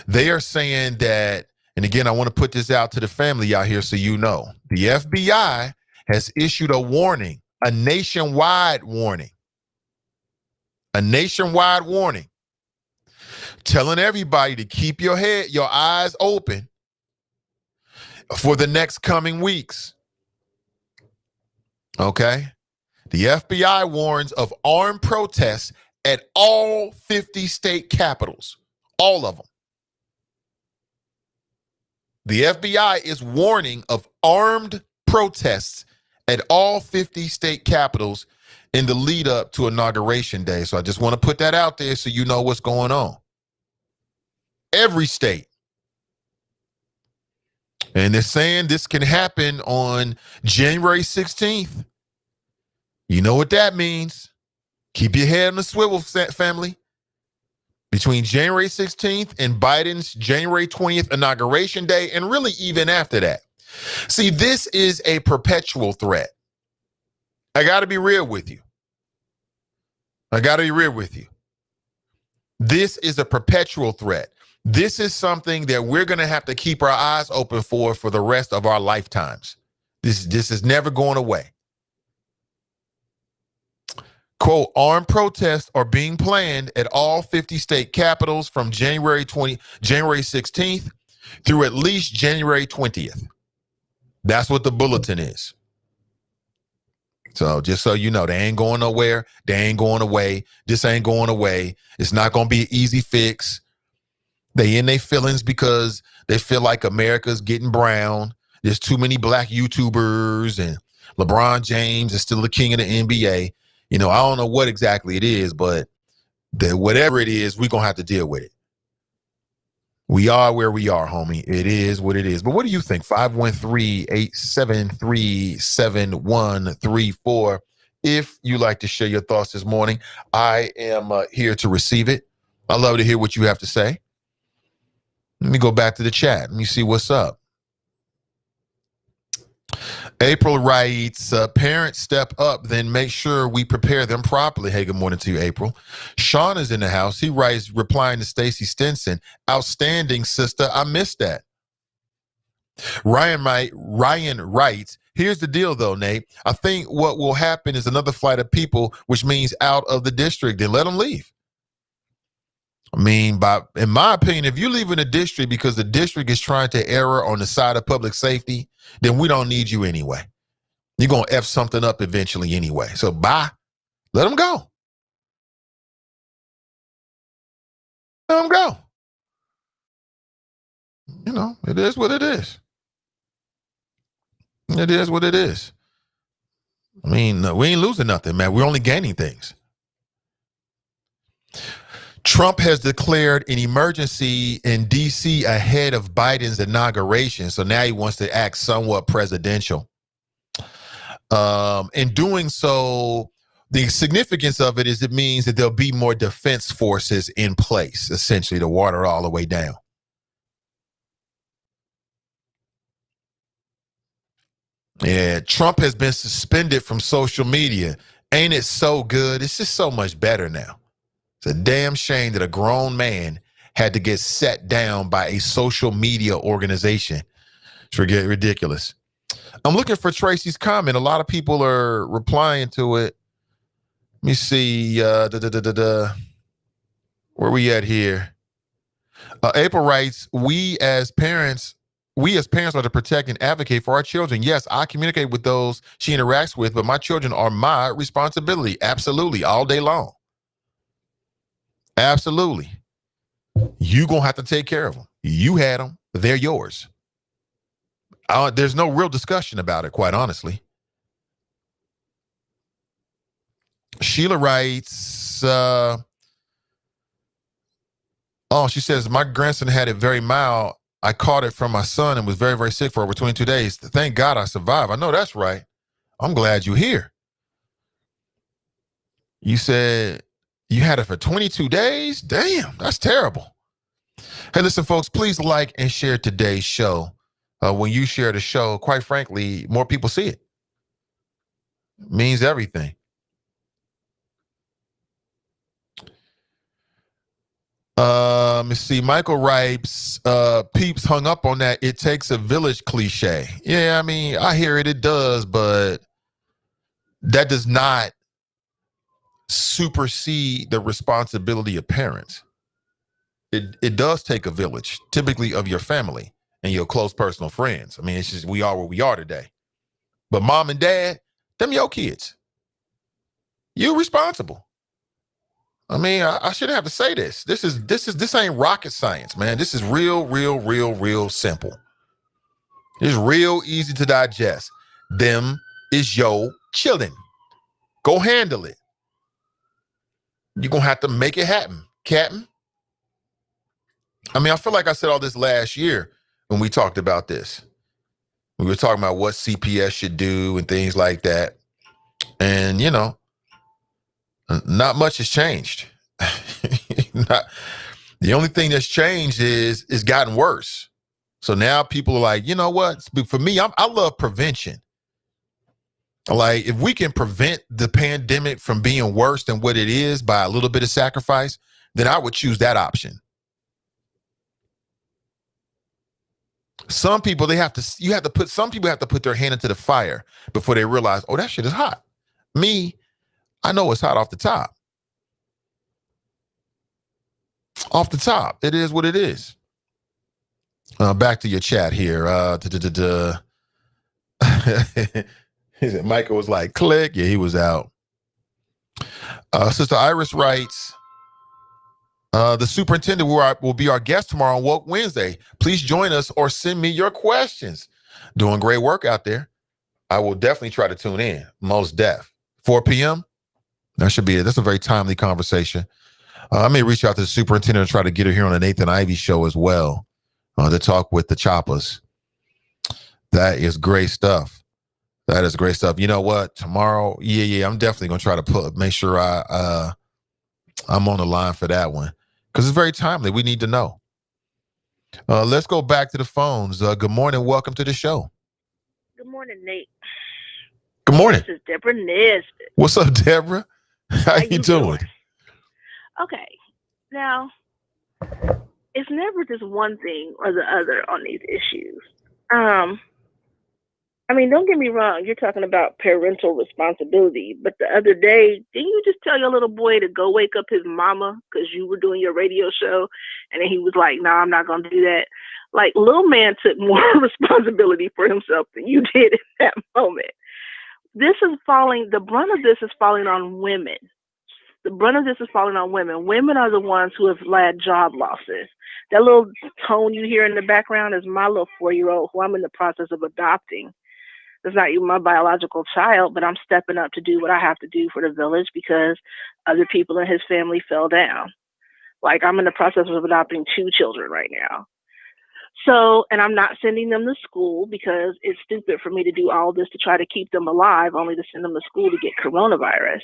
They are saying that, and again, I want to put this out to the family out here so you know, the FBI has issued a warning, a nationwide warning, telling everybody to keep your eyes open for the next coming weeks. Okay? The FBI warns of armed protests at all 50 state capitals. All of them. The FBI is warning of armed protests at all 50 state capitals in the lead up to Inauguration Day. So I just want to put that out there so you know what's going on. Every state. And they're saying this can happen on January 16th. You know what that means. Keep your head on the swivel, family. Between January 16th and Biden's January 20th inauguration day, and really even after that. See, this is a perpetual threat. I got to be real with you. This is a perpetual threat. This is something that we're going to have to keep our eyes open for the rest of our lifetimes. This is never going away. Quote, armed protests are being planned at all 50 state capitals from January 16th through at least January 20th. That's what the bulletin is. So just so you know, they ain't going nowhere. They ain't going away. This ain't going away. It's not going to be an easy fix. They in their feelings because they feel like America's getting brown. There's too many black YouTubers and LeBron James is still the king of the NBA. You know, I don't know what exactly it is, but whatever it is, we're going to have to deal with it. We are where we are, homie. It is what it is. But what do you think? 513-873-7134. If you like to share your thoughts this morning, I am here to receive it. I love to hear what you have to say. Let me go back to the chat. Let me see what's up. April writes, parents step up, then make sure we prepare them properly. Hey, good morning to you, April. Sean is in the house. He writes, replying to Stacy Stinson, outstanding, sister. I missed that. Ryan writes, here's the deal, though, Nate. I think what will happen is another flight of people, which means out of the district. Then let them leave. I mean, in my opinion, if you leave in a district because the district is trying to err on the side of public safety, then we don't need you anyway. You're going to F something up eventually anyway. So bye. Let them go. Let them go. You know, it is what it is. It is what it is. I mean, we ain't losing nothing, man. We're only gaining things. Trump has declared an emergency in D.C. ahead of Biden's inauguration. So now he wants to act somewhat presidential. In doing so, the significance of it is it means that there'll be more defense forces in place, essentially, to water it all the way down. Yeah, Trump has been suspended from social media. Ain't it so good? It's just so much better now. It's a damn shame that a grown man had to get set down by a social media organization. It's ridiculous. I'm looking for Tracy's comment. A lot of people are replying to it. Let me see. Where we at here? April writes, we as parents are to protect and advocate for our children. Yes, I communicate with those she interacts with, but my children are my responsibility. Absolutely. All day long. Absolutely. You gonna have to take care of them. You had them. They're yours. There's no real discussion about it, quite honestly. Sheila writes, she says, my grandson had it very mild. I caught it from my son and was very, very sick for over 22 days. Thank God I survived. I know that's right. I'm glad you're here. You said you had it for 22 days? Damn, that's terrible. Hey, listen, folks, please like and share today's show. When you share the show, quite frankly, more people see it. It means everything. Let me see. Michael writes, Peeps hung up on that it takes a village cliche. Yeah, I mean, I hear it does, but that does not supersede the responsibility of parents. It does take a village, typically of your family and your close personal friends. I mean, it's just we are where we are today. But mom and dad, them your kids. You responsible. I mean, I shouldn't have to say this. This ain't rocket science, man. This is real simple. It's real easy to digest. Them is your children. Go handle it. You're gonna have to make it happen, Captain. I mean, I feel like I said all this last year when we talked about this. We were talking about what CPS should do and things like that. And, you know, not much has changed. The only thing that's changed is it's gotten worse. So now people are like, you know what? For me, I love prevention. Like, if we can prevent the pandemic from being worse than what it is by a little bit of sacrifice, then I would choose that option. Some people, some people have to put their hand into the fire before they realize, oh, that shit is hot. Me, I know it's hot off the top. Off the top, it is what it is. Back to your chat here. Michael was like, click. Yeah, he was out. Sister Iris writes, the superintendent will be our guest tomorrow on Woke Wednesday. Please join us or send me your questions. Doing great work out there. I will definitely try to tune in. Most def. 4 p.m. That should be it. That's a very timely conversation. I may reach out to the superintendent and try to get her here on the Nathan Ivey Show as well to talk with the choppers. That is great stuff. That is great stuff. You know what? Tomorrow, I'm definitely gonna try to make sure I'm on the line for that one because it's very timely. We need to know. Let's go back to the phones. Good morning. Welcome to the show. Good morning, Nate. Good morning. This is Deborah Nesbitt. What's up, Deborah? How you doing? Okay. Now, it's never just one thing or the other on these issues. I mean, don't get me wrong. You're talking about parental responsibility. But the other day, didn't you just tell your little boy to go wake up his mama because you were doing your radio show? And then he was like, no, I'm not going to do that. Like, little man took more responsibility for himself than you did in that moment. The brunt of this is falling on women. The brunt of this is falling on women. Women are the ones who have had job losses. That little tone you hear in the background is my little 4-year-old who I'm in the process of adopting. It's not even my biological child, but I'm stepping up to do what I have to do for the village because other people in his family fell down. Like, I'm in the process of adopting 2 children right now. So, and I'm not sending them to school because it's stupid for me to do all this to try to keep them alive, only to send them to school to get coronavirus.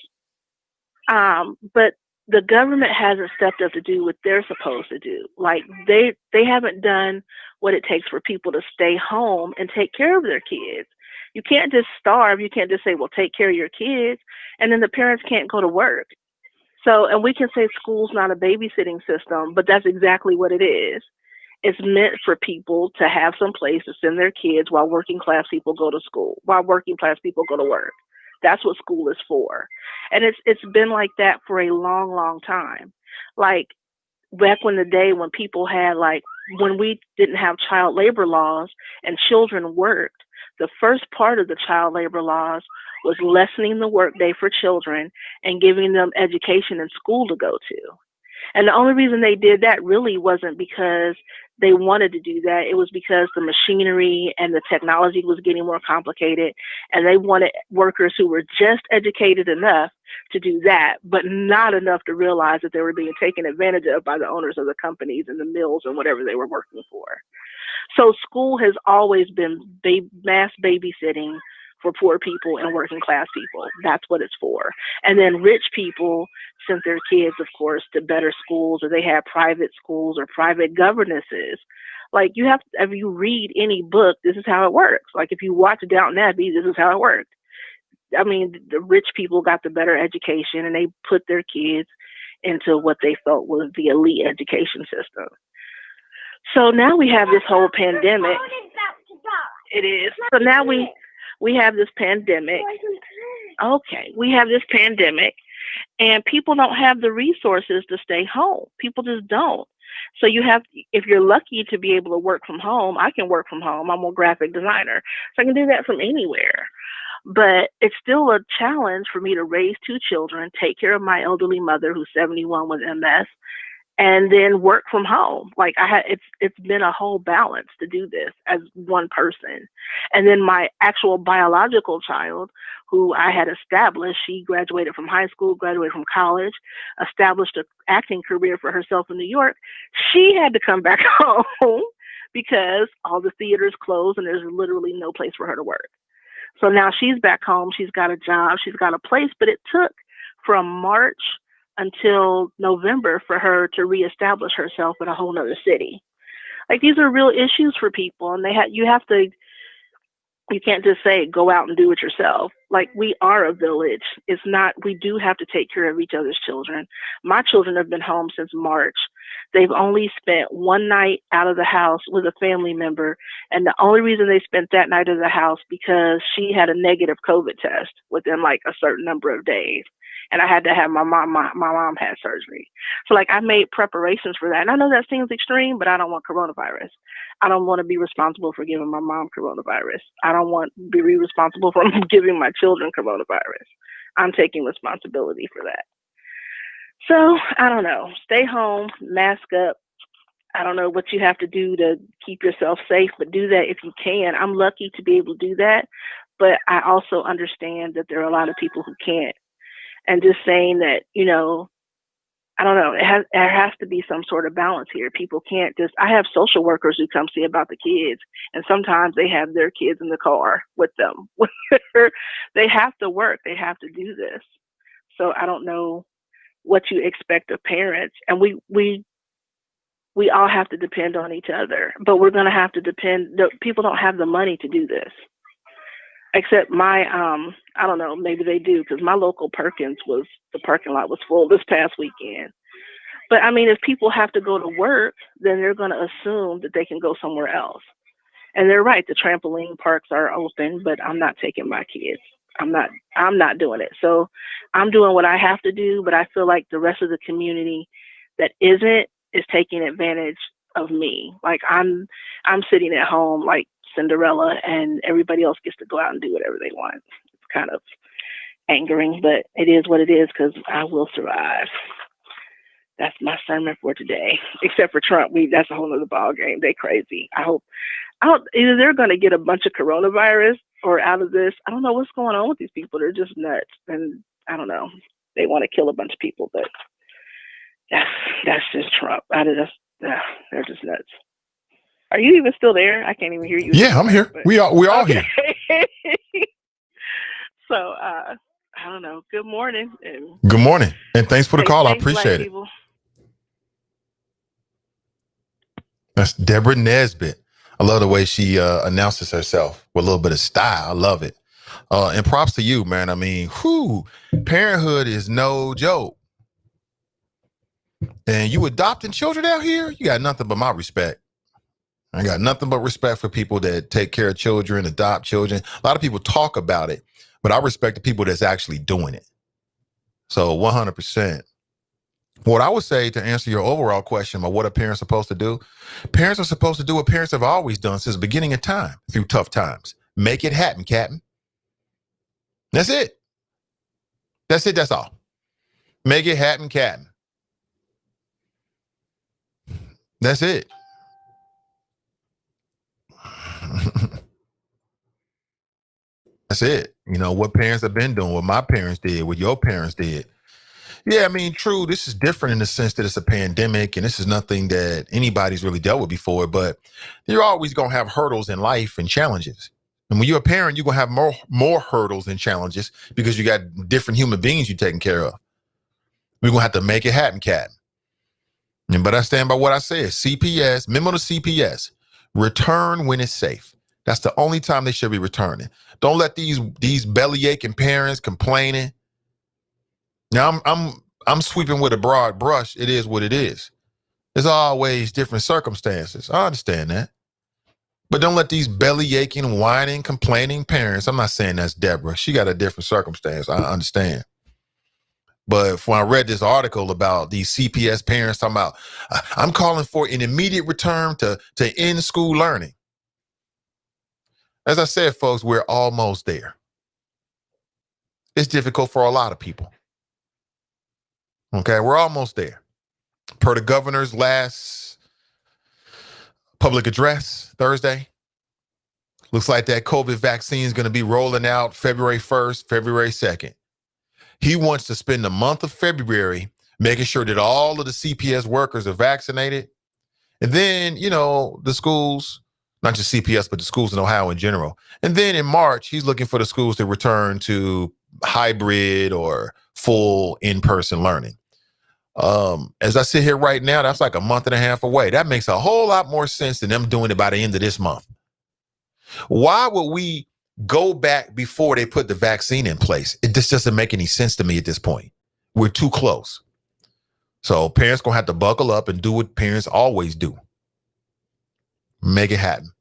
But the government hasn't stepped up to do what they're supposed to do. Like, they haven't done what it takes for people to stay home and take care of their kids. You can't just starve. You can't just say, well, take care of your kids. And then the parents can't go to work. So, and we can say school's not a babysitting system, but that's exactly what it is. It's meant for people to have some place to send their kids while working class people go to school, while working class people go to work. That's what school is for. And it's been like that for a long, long time. Like, back when people had, like, when we didn't have child labor laws and children worked, the first part of the child labor laws was lessening the workday for children and giving them education and school to go to. And the only reason they did that really wasn't because they wanted to do that. It was because the machinery and the technology was getting more complicated, and they wanted workers who were just educated enough to do that, but not enough to realize that they were being taken advantage of by the owners of the companies and the mills and whatever they were working for. So school has always been mass babysitting for poor people and working class people. That's what it's for. And then rich people sent their kids, of course, to better schools, or they had private schools or private governesses. Like, if you read any book, this is how it works. Like, if you watch Downton Abbey, this is how it worked. I mean, the rich people got the better education and they put their kids into what they felt was the elite education system. So now we have this whole pandemic. It is. So now we have this pandemic. Okay, we have this pandemic, and people don't have the resources to stay home. People just don't. So if you're lucky to be able to work from home, I can work from home. I'm a graphic designer, so I can do that from anywhere. But it's still a challenge for me to raise 2 children, take care of my elderly mother who's 71 with MS, and then work from home. Like, it's been a whole balance to do this as one person. And then my actual biological child, who I had established, she graduated from high school, graduated from college, established an acting career for herself in New York. She had to come back home because all the theaters closed and there's literally no place for her to work. So now she's back home. She's got a job. She's got a place. But it took from March until November for her to reestablish herself in a whole nother city. Like, these are real issues for people. And you can't just say, go out and do it yourself. Like, we are a village. It's not, we do have to take care of each other's children. My children have been home since March. They've only spent one night out of the house with a family member. And the only reason they spent that night at the house because she had a negative COVID test within like a certain number of days. And I had to have my mom had surgery. So like, I made preparations for that. And I know that seems extreme, but I don't want coronavirus. I don't want to be responsible for giving my mom coronavirus. I don't want to be responsible for giving my children coronavirus. I'm taking responsibility for that. So I don't know, stay home, mask up. I don't know what you have to do to keep yourself safe, but do that if you can. I'm lucky to be able to do that. But I also understand that there are a lot of people who can't. And just saying that, you know, I don't know, there has to be some sort of balance here. People can't just, I have social workers who come see about the kids, and sometimes they have their kids in the car with them. They have to work. They have to do this. So I don't know what you expect of parents. And we all have to depend on each other, but we're going to have to depend. People don't have the money to do this. Except my, I don't know, maybe they do, because my local Perkins the parking lot was full this past weekend. But I mean, if people have to go to work, then they're going to assume that they can go somewhere else. And they're right, the trampoline parks are open, but I'm not taking my kids. I'm not doing it. So I'm doing what I have to do, but I feel like the rest of the community that isn't is taking advantage of me. Like, I'm sitting at home like Cinderella, and everybody else gets to go out and do whatever they want. It's kind of angering, but it is what it is, because I will survive. That's my sermon for today. Except for Trump, that's a whole other ball game. They crazy. Either they're going to get a bunch of coronavirus or out of this. I don't know what's going on with these people. They're just nuts, and I don't know. They want to kill a bunch of people, but that's just Trump. They're just nuts. Are you even still there? I can't even hear you. Yeah, I'm here. We're all here. So, I don't know. Good morning. Good morning. And thanks for the call. I appreciate it. People. That's Deborah Nesbitt. I love the way she announces herself with a little bit of style. I love it. And props to you, man. I mean, parenthood is no joke. And you adopting children out here, you got nothing but my respect. I got nothing but respect for people that take care of children, adopt children. A lot of people talk about it, but I respect the people that's actually doing it. So 100%. What I would say, to answer your overall question about what are parents supposed to do, parents are supposed to do what parents have always done since the beginning of time through tough times. Make it happen, Captain. That's it. That's it. That's all. Make it happen, Captain. That's it. That's it. You know, what parents have been doing, what my parents did, what your parents did. Yeah, I mean, true, this is different in the sense that it's a pandemic and this is nothing that anybody's really dealt with before, but you're always going to have hurdles in life and challenges. And when you're a parent, you're going to have more hurdles and challenges because you got different human beings you're taking care of. We're going to have to make it happen, Captain. But I stand by what I said. CPS, memo to CPS, return when it's safe. That's the only time they should be returning. Don't let these belly aching parents complaining. Now I'm sweeping with a broad brush. It is what it is. There's always different circumstances. I understand that. But don't let these belly aching, whining, complaining parents. I'm not saying that's Deborah. She got a different circumstance. I understand. But when I read this article about these CPS parents talking about, I'm calling for an immediate return to end school learning. As I said, folks, we're almost there. It's difficult for a lot of people. Okay, we're almost there. Per the governor's last public address Thursday, looks like that COVID vaccine is going to be rolling out February 1st, February 2nd. He wants to spend the month of February making sure that all of the CPS workers are vaccinated And then, the schools, not just CPS, but the schools in Ohio in general. And then in March, he's looking for the schools to return to hybrid or full in-person learning. As I sit here right now, that's like a month and a half away. That makes a whole lot more sense than them doing it by the end of this month. Why would we go back before they put the vaccine in place? It just doesn't make any sense to me at this point. We're too close. So parents going to have to buckle up and do what parents always do. Make it happen.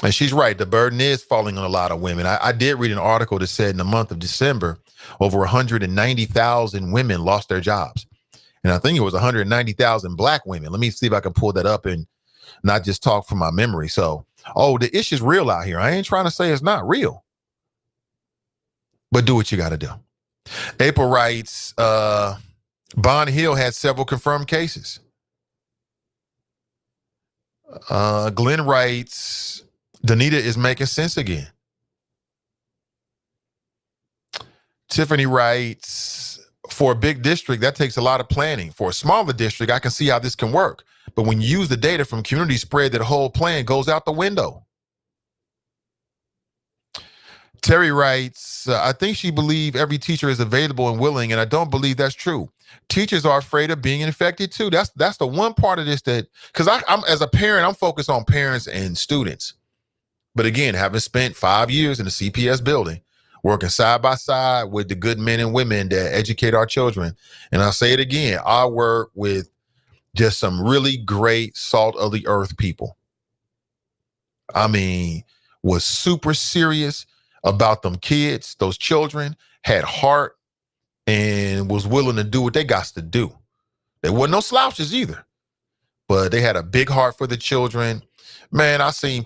And she's right. The burden is falling on a lot of women. I did read an article that said in the month of December, over 190,000 women lost their jobs. And I think it was 190,000 Black women. Let me see if I can pull that up and not just talk from my memory. So, the issue's real out here. I ain't trying to say it's not real. But do what you got to do. April writes, Bond Hill had several confirmed cases. Glenn writes, Danita is making sense again. Tiffany writes, for a big district, that takes a lot of planning. For a smaller district, I can see how this can work. But when you use the data from community spread, that whole plan goes out the window. Terry writes, I think she believes every teacher is available and willing, and I don't believe that's true. Teachers are afraid of being infected too. That's the one part of this that, because I'm as a parent, I'm focused on parents and students. But again, having spent 5 years in the CPS building, working side by side with the good men and women that educate our children, and I'll say it again, I work with just some really great salt of the earth people. I mean, was super serious about them kids, those children, had heart, and was willing to do what they got to do. There wasn't no slouches either, but they had a big heart for the children. Man, I seen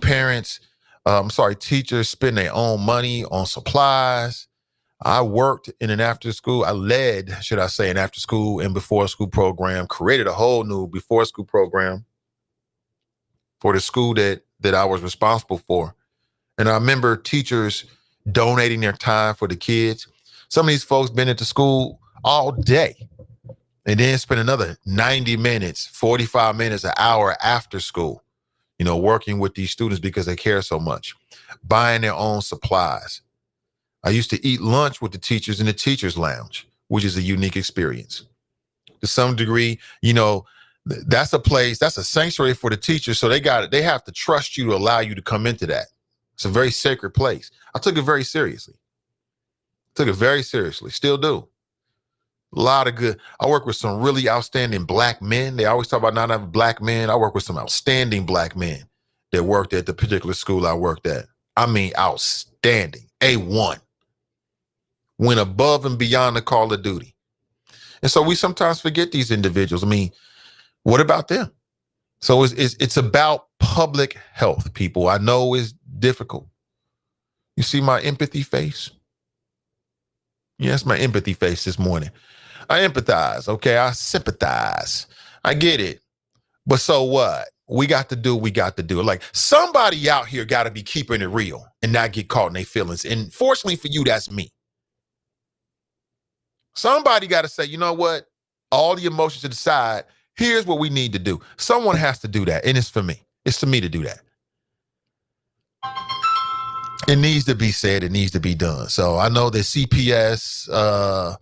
teachers spend their own money on supplies. I worked in an after school, I led, should I say, an after school and before school program, created a whole new before school program for the school that I was responsible for. And I remember teachers donating their time for the kids. Some of these folks been at the school all day and then spend another 90 minutes, 45 minutes, an hour after school, working with these students because they care so much, buying their own supplies. I used to eat lunch with the teachers in the teachers' lounge, which is a unique experience. To some degree, that's a place, that's a sanctuary for the teachers. So they have to trust you to allow you to come into that. It's a very sacred place. I took it very seriously. Still do. A lot of good. I work with some really outstanding Black men. They always talk about not having Black men. I work with some outstanding Black men that worked at the particular school I worked at. I mean, outstanding. A1. Went above and beyond the call of duty. And so we sometimes forget these individuals. I mean, what about them? So it's about public health, people. I know it's difficult. You see my empathy face? Yes, my empathy face this morning. I empathize, okay? I sympathize. I get it. But so what? We got to do what we got to do. Like, somebody out here got to be keeping it real and not get caught in their feelings. And fortunately for you, that's me. Somebody got to say, you know what? All the emotions to the side. Here's what we need to do. Someone has to do that. And it's for me. It's to me to do that. It needs to be said. It needs to be done. So I know that CPS, I'm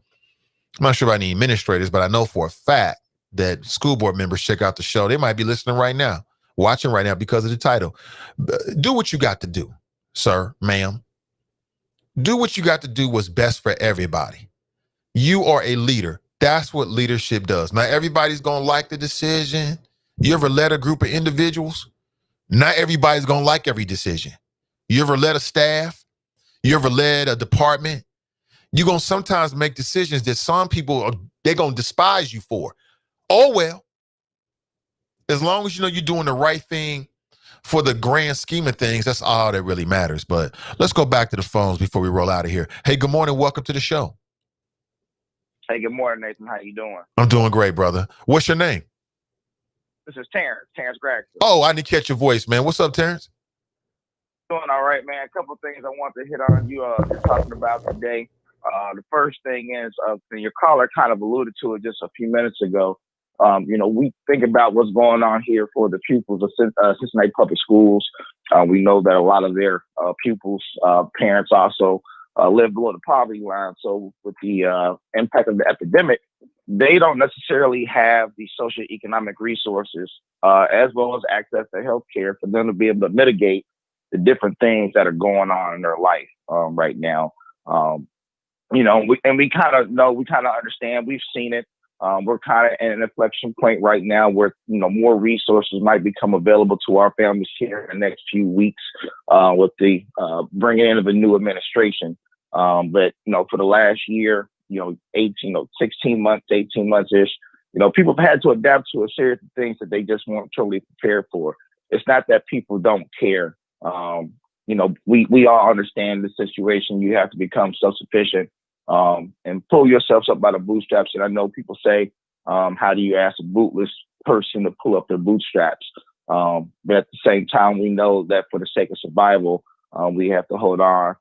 not sure about any administrators, but I know for a fact that school board members check out the show. They might be listening right now, watching right now because of the title. Do what you got to do, sir, ma'am. Do what you got to do what's best for everybody. You are a leader. That's what leadership does. Not everybody's going to like the decision. You ever led a group of individuals? Not everybody's going to like every decision. You ever led a staff? You ever led a department? You're going to sometimes make decisions that some people, they're going to despise you for. Oh, well, as long as you know you're doing the right thing for the grand scheme of things, that's all that really matters. But let's go back to the phones before we roll out of here. Hey, good morning. Welcome to the show. Hey, good morning, Nathan. How you doing? I'm doing great, brother. What's your name? This is Terrence Gregson. Oh, I didn't catch your voice, man. What's up, Terrence? Doing all right, man. A couple of things I want to hit on you're talking about today. The first thing is, and your caller kind of alluded to it just a few minutes ago, We think about what's going on here for the pupils of Cincinnati Public Schools. We know that a lot of their pupils' parents also live below the poverty line. So with the impact of the epidemic, they don't necessarily have the socioeconomic resources as well as access to health care for them to be able to mitigate the different things that are going on in their life right now. We kind of know, we kind of understand, we've seen it. We're kind of at an inflection point right now where, more resources might become available to our families here in the next few weeks with the bringing in of a new administration. But for the last year, 16 months, 18 months-ish, people have had to adapt to a series of things that they just weren't totally prepared for. It's not that people don't care. We all understand the situation. You have to become self-sufficient and pull yourselves up by the bootstraps. And I know people say, how do you ask a bootless person to pull up their bootstraps? But at the same time, we know that for the sake of survival, we have to hold on,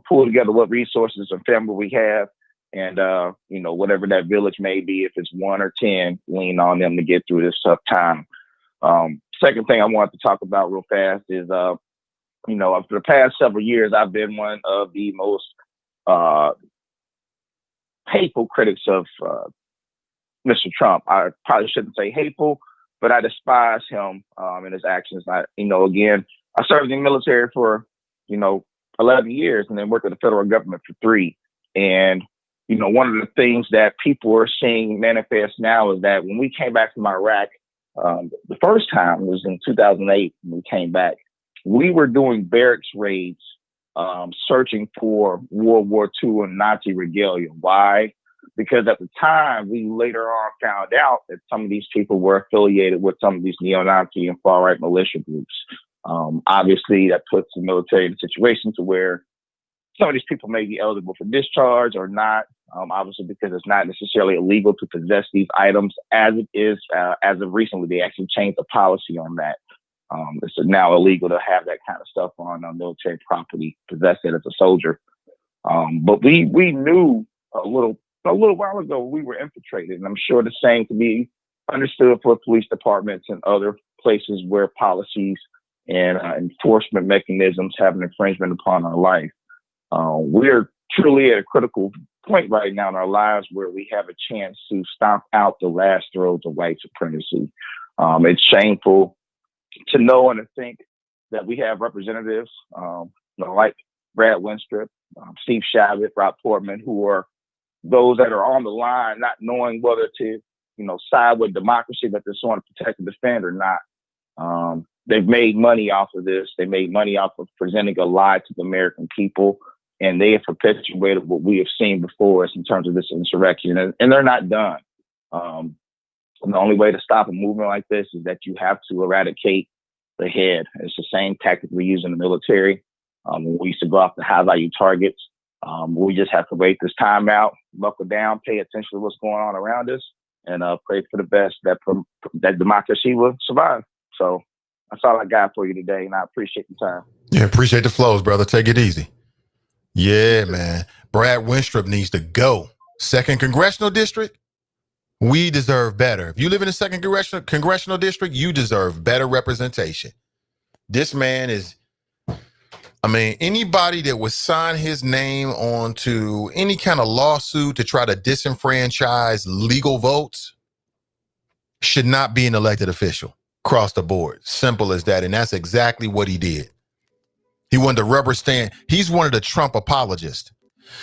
pull together what resources and family we have. And, whatever that village may be, if it's 1 or 10, lean on them to get through this tough time. Second thing I wanted to talk about real fast is, for the past several years, I've been one of the most hateful critics of Mr. Trump. I probably shouldn't say hateful, but I despise him and his actions. Again, I served in the military for, 11 years and then worked in the federal government for 3. And one of the things that people are seeing manifest now is that when we came back from Iraq, the first time was in 2008 when we came back, we were doing barracks raids, searching for World War II and Nazi regalia. Why? Because at the time, we later on found out that some of these people were affiliated with some of these neo-Nazi and far-right militia groups. Obviously, that puts the military in a situation to where some of these people may be eligible for discharge or not, obviously because it's not necessarily illegal to possess these items as it is. As of recently, they actually changed the policy on that. It's now illegal to have that kind of stuff on military property, possess it as a soldier. But we knew a little while ago we were infiltrated, and I'm sure the same can be understood for police departments and other places where policies and enforcement mechanisms have an infringement upon our life. We're truly at a critical point right now in our lives where we have a chance to stomp out the last throes of white supremacy. It's shameful to know and to think that we have representatives like Brad Winstrup, Steve Chabot, Rob Portman, who are those that are on the line, not knowing whether to, side with democracy that they're sworn to protect and defend or not. They've made money off of this. They made money off of presenting a lie to the American people, and they have perpetuated what we have seen before us in terms of this insurrection, and they're not done. And the only way to stop a movement like this is that you have to eradicate the head. It's the same tactic we use in the military. When we used to go after high-value targets, we just have to wait this time out, buckle down, pay attention to what's going on around us, and pray for the best that democracy will survive. So that's all I got for you today, and I appreciate the time. Yeah, appreciate the flows, brother. Take it easy. Yeah, man. Brad Winstrup needs to go. 2nd Congressional District, we deserve better. If you live in the 2nd Congressional District, you deserve better representation. This man is, anybody that would sign his name onto any kind of lawsuit to try to disenfranchise legal votes should not be an elected official across the board. Simple as that. And that's exactly what he did. He wanted to rubber stamp. He's one of the Trump apologists.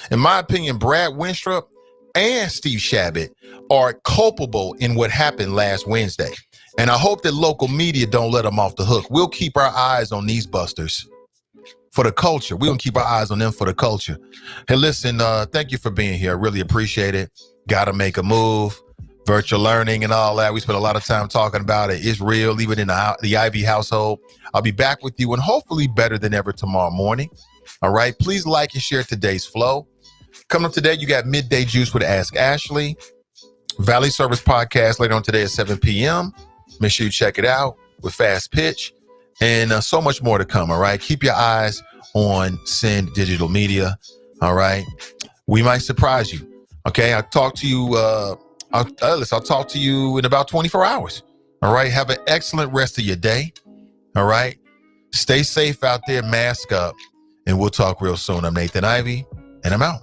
In my opinion, Brad Winstrup and Steve Chabot are culpable in what happened last Wednesday. And I hope that local media don't let them off the hook. We'll keep our eyes on these busters for the culture. We're going to keep our eyes on them for the culture. Hey, listen, thank you for being here. I really appreciate it. Got to make a move. Virtual learning and all that. We spent a lot of time talking about it. It's real, even in the Ivey household. I'll be back with you and hopefully better than ever tomorrow morning. All right. Please like and share today's flow. Coming up today, you got Midday Juice with Ask Ashley. Valley Service Podcast later on today at 7 p.m. Make sure you check it out with Fast Pitch and so much more to come. All right. Keep your eyes on Send Digital Media. All right. We might surprise you. Okay. I'll talk to you I'll talk to you in about 24 hours. All right. Have an excellent rest of your day. All right. Stay safe out there. Mask up. And we'll talk real soon. I'm Nathan Ivey, and I'm out.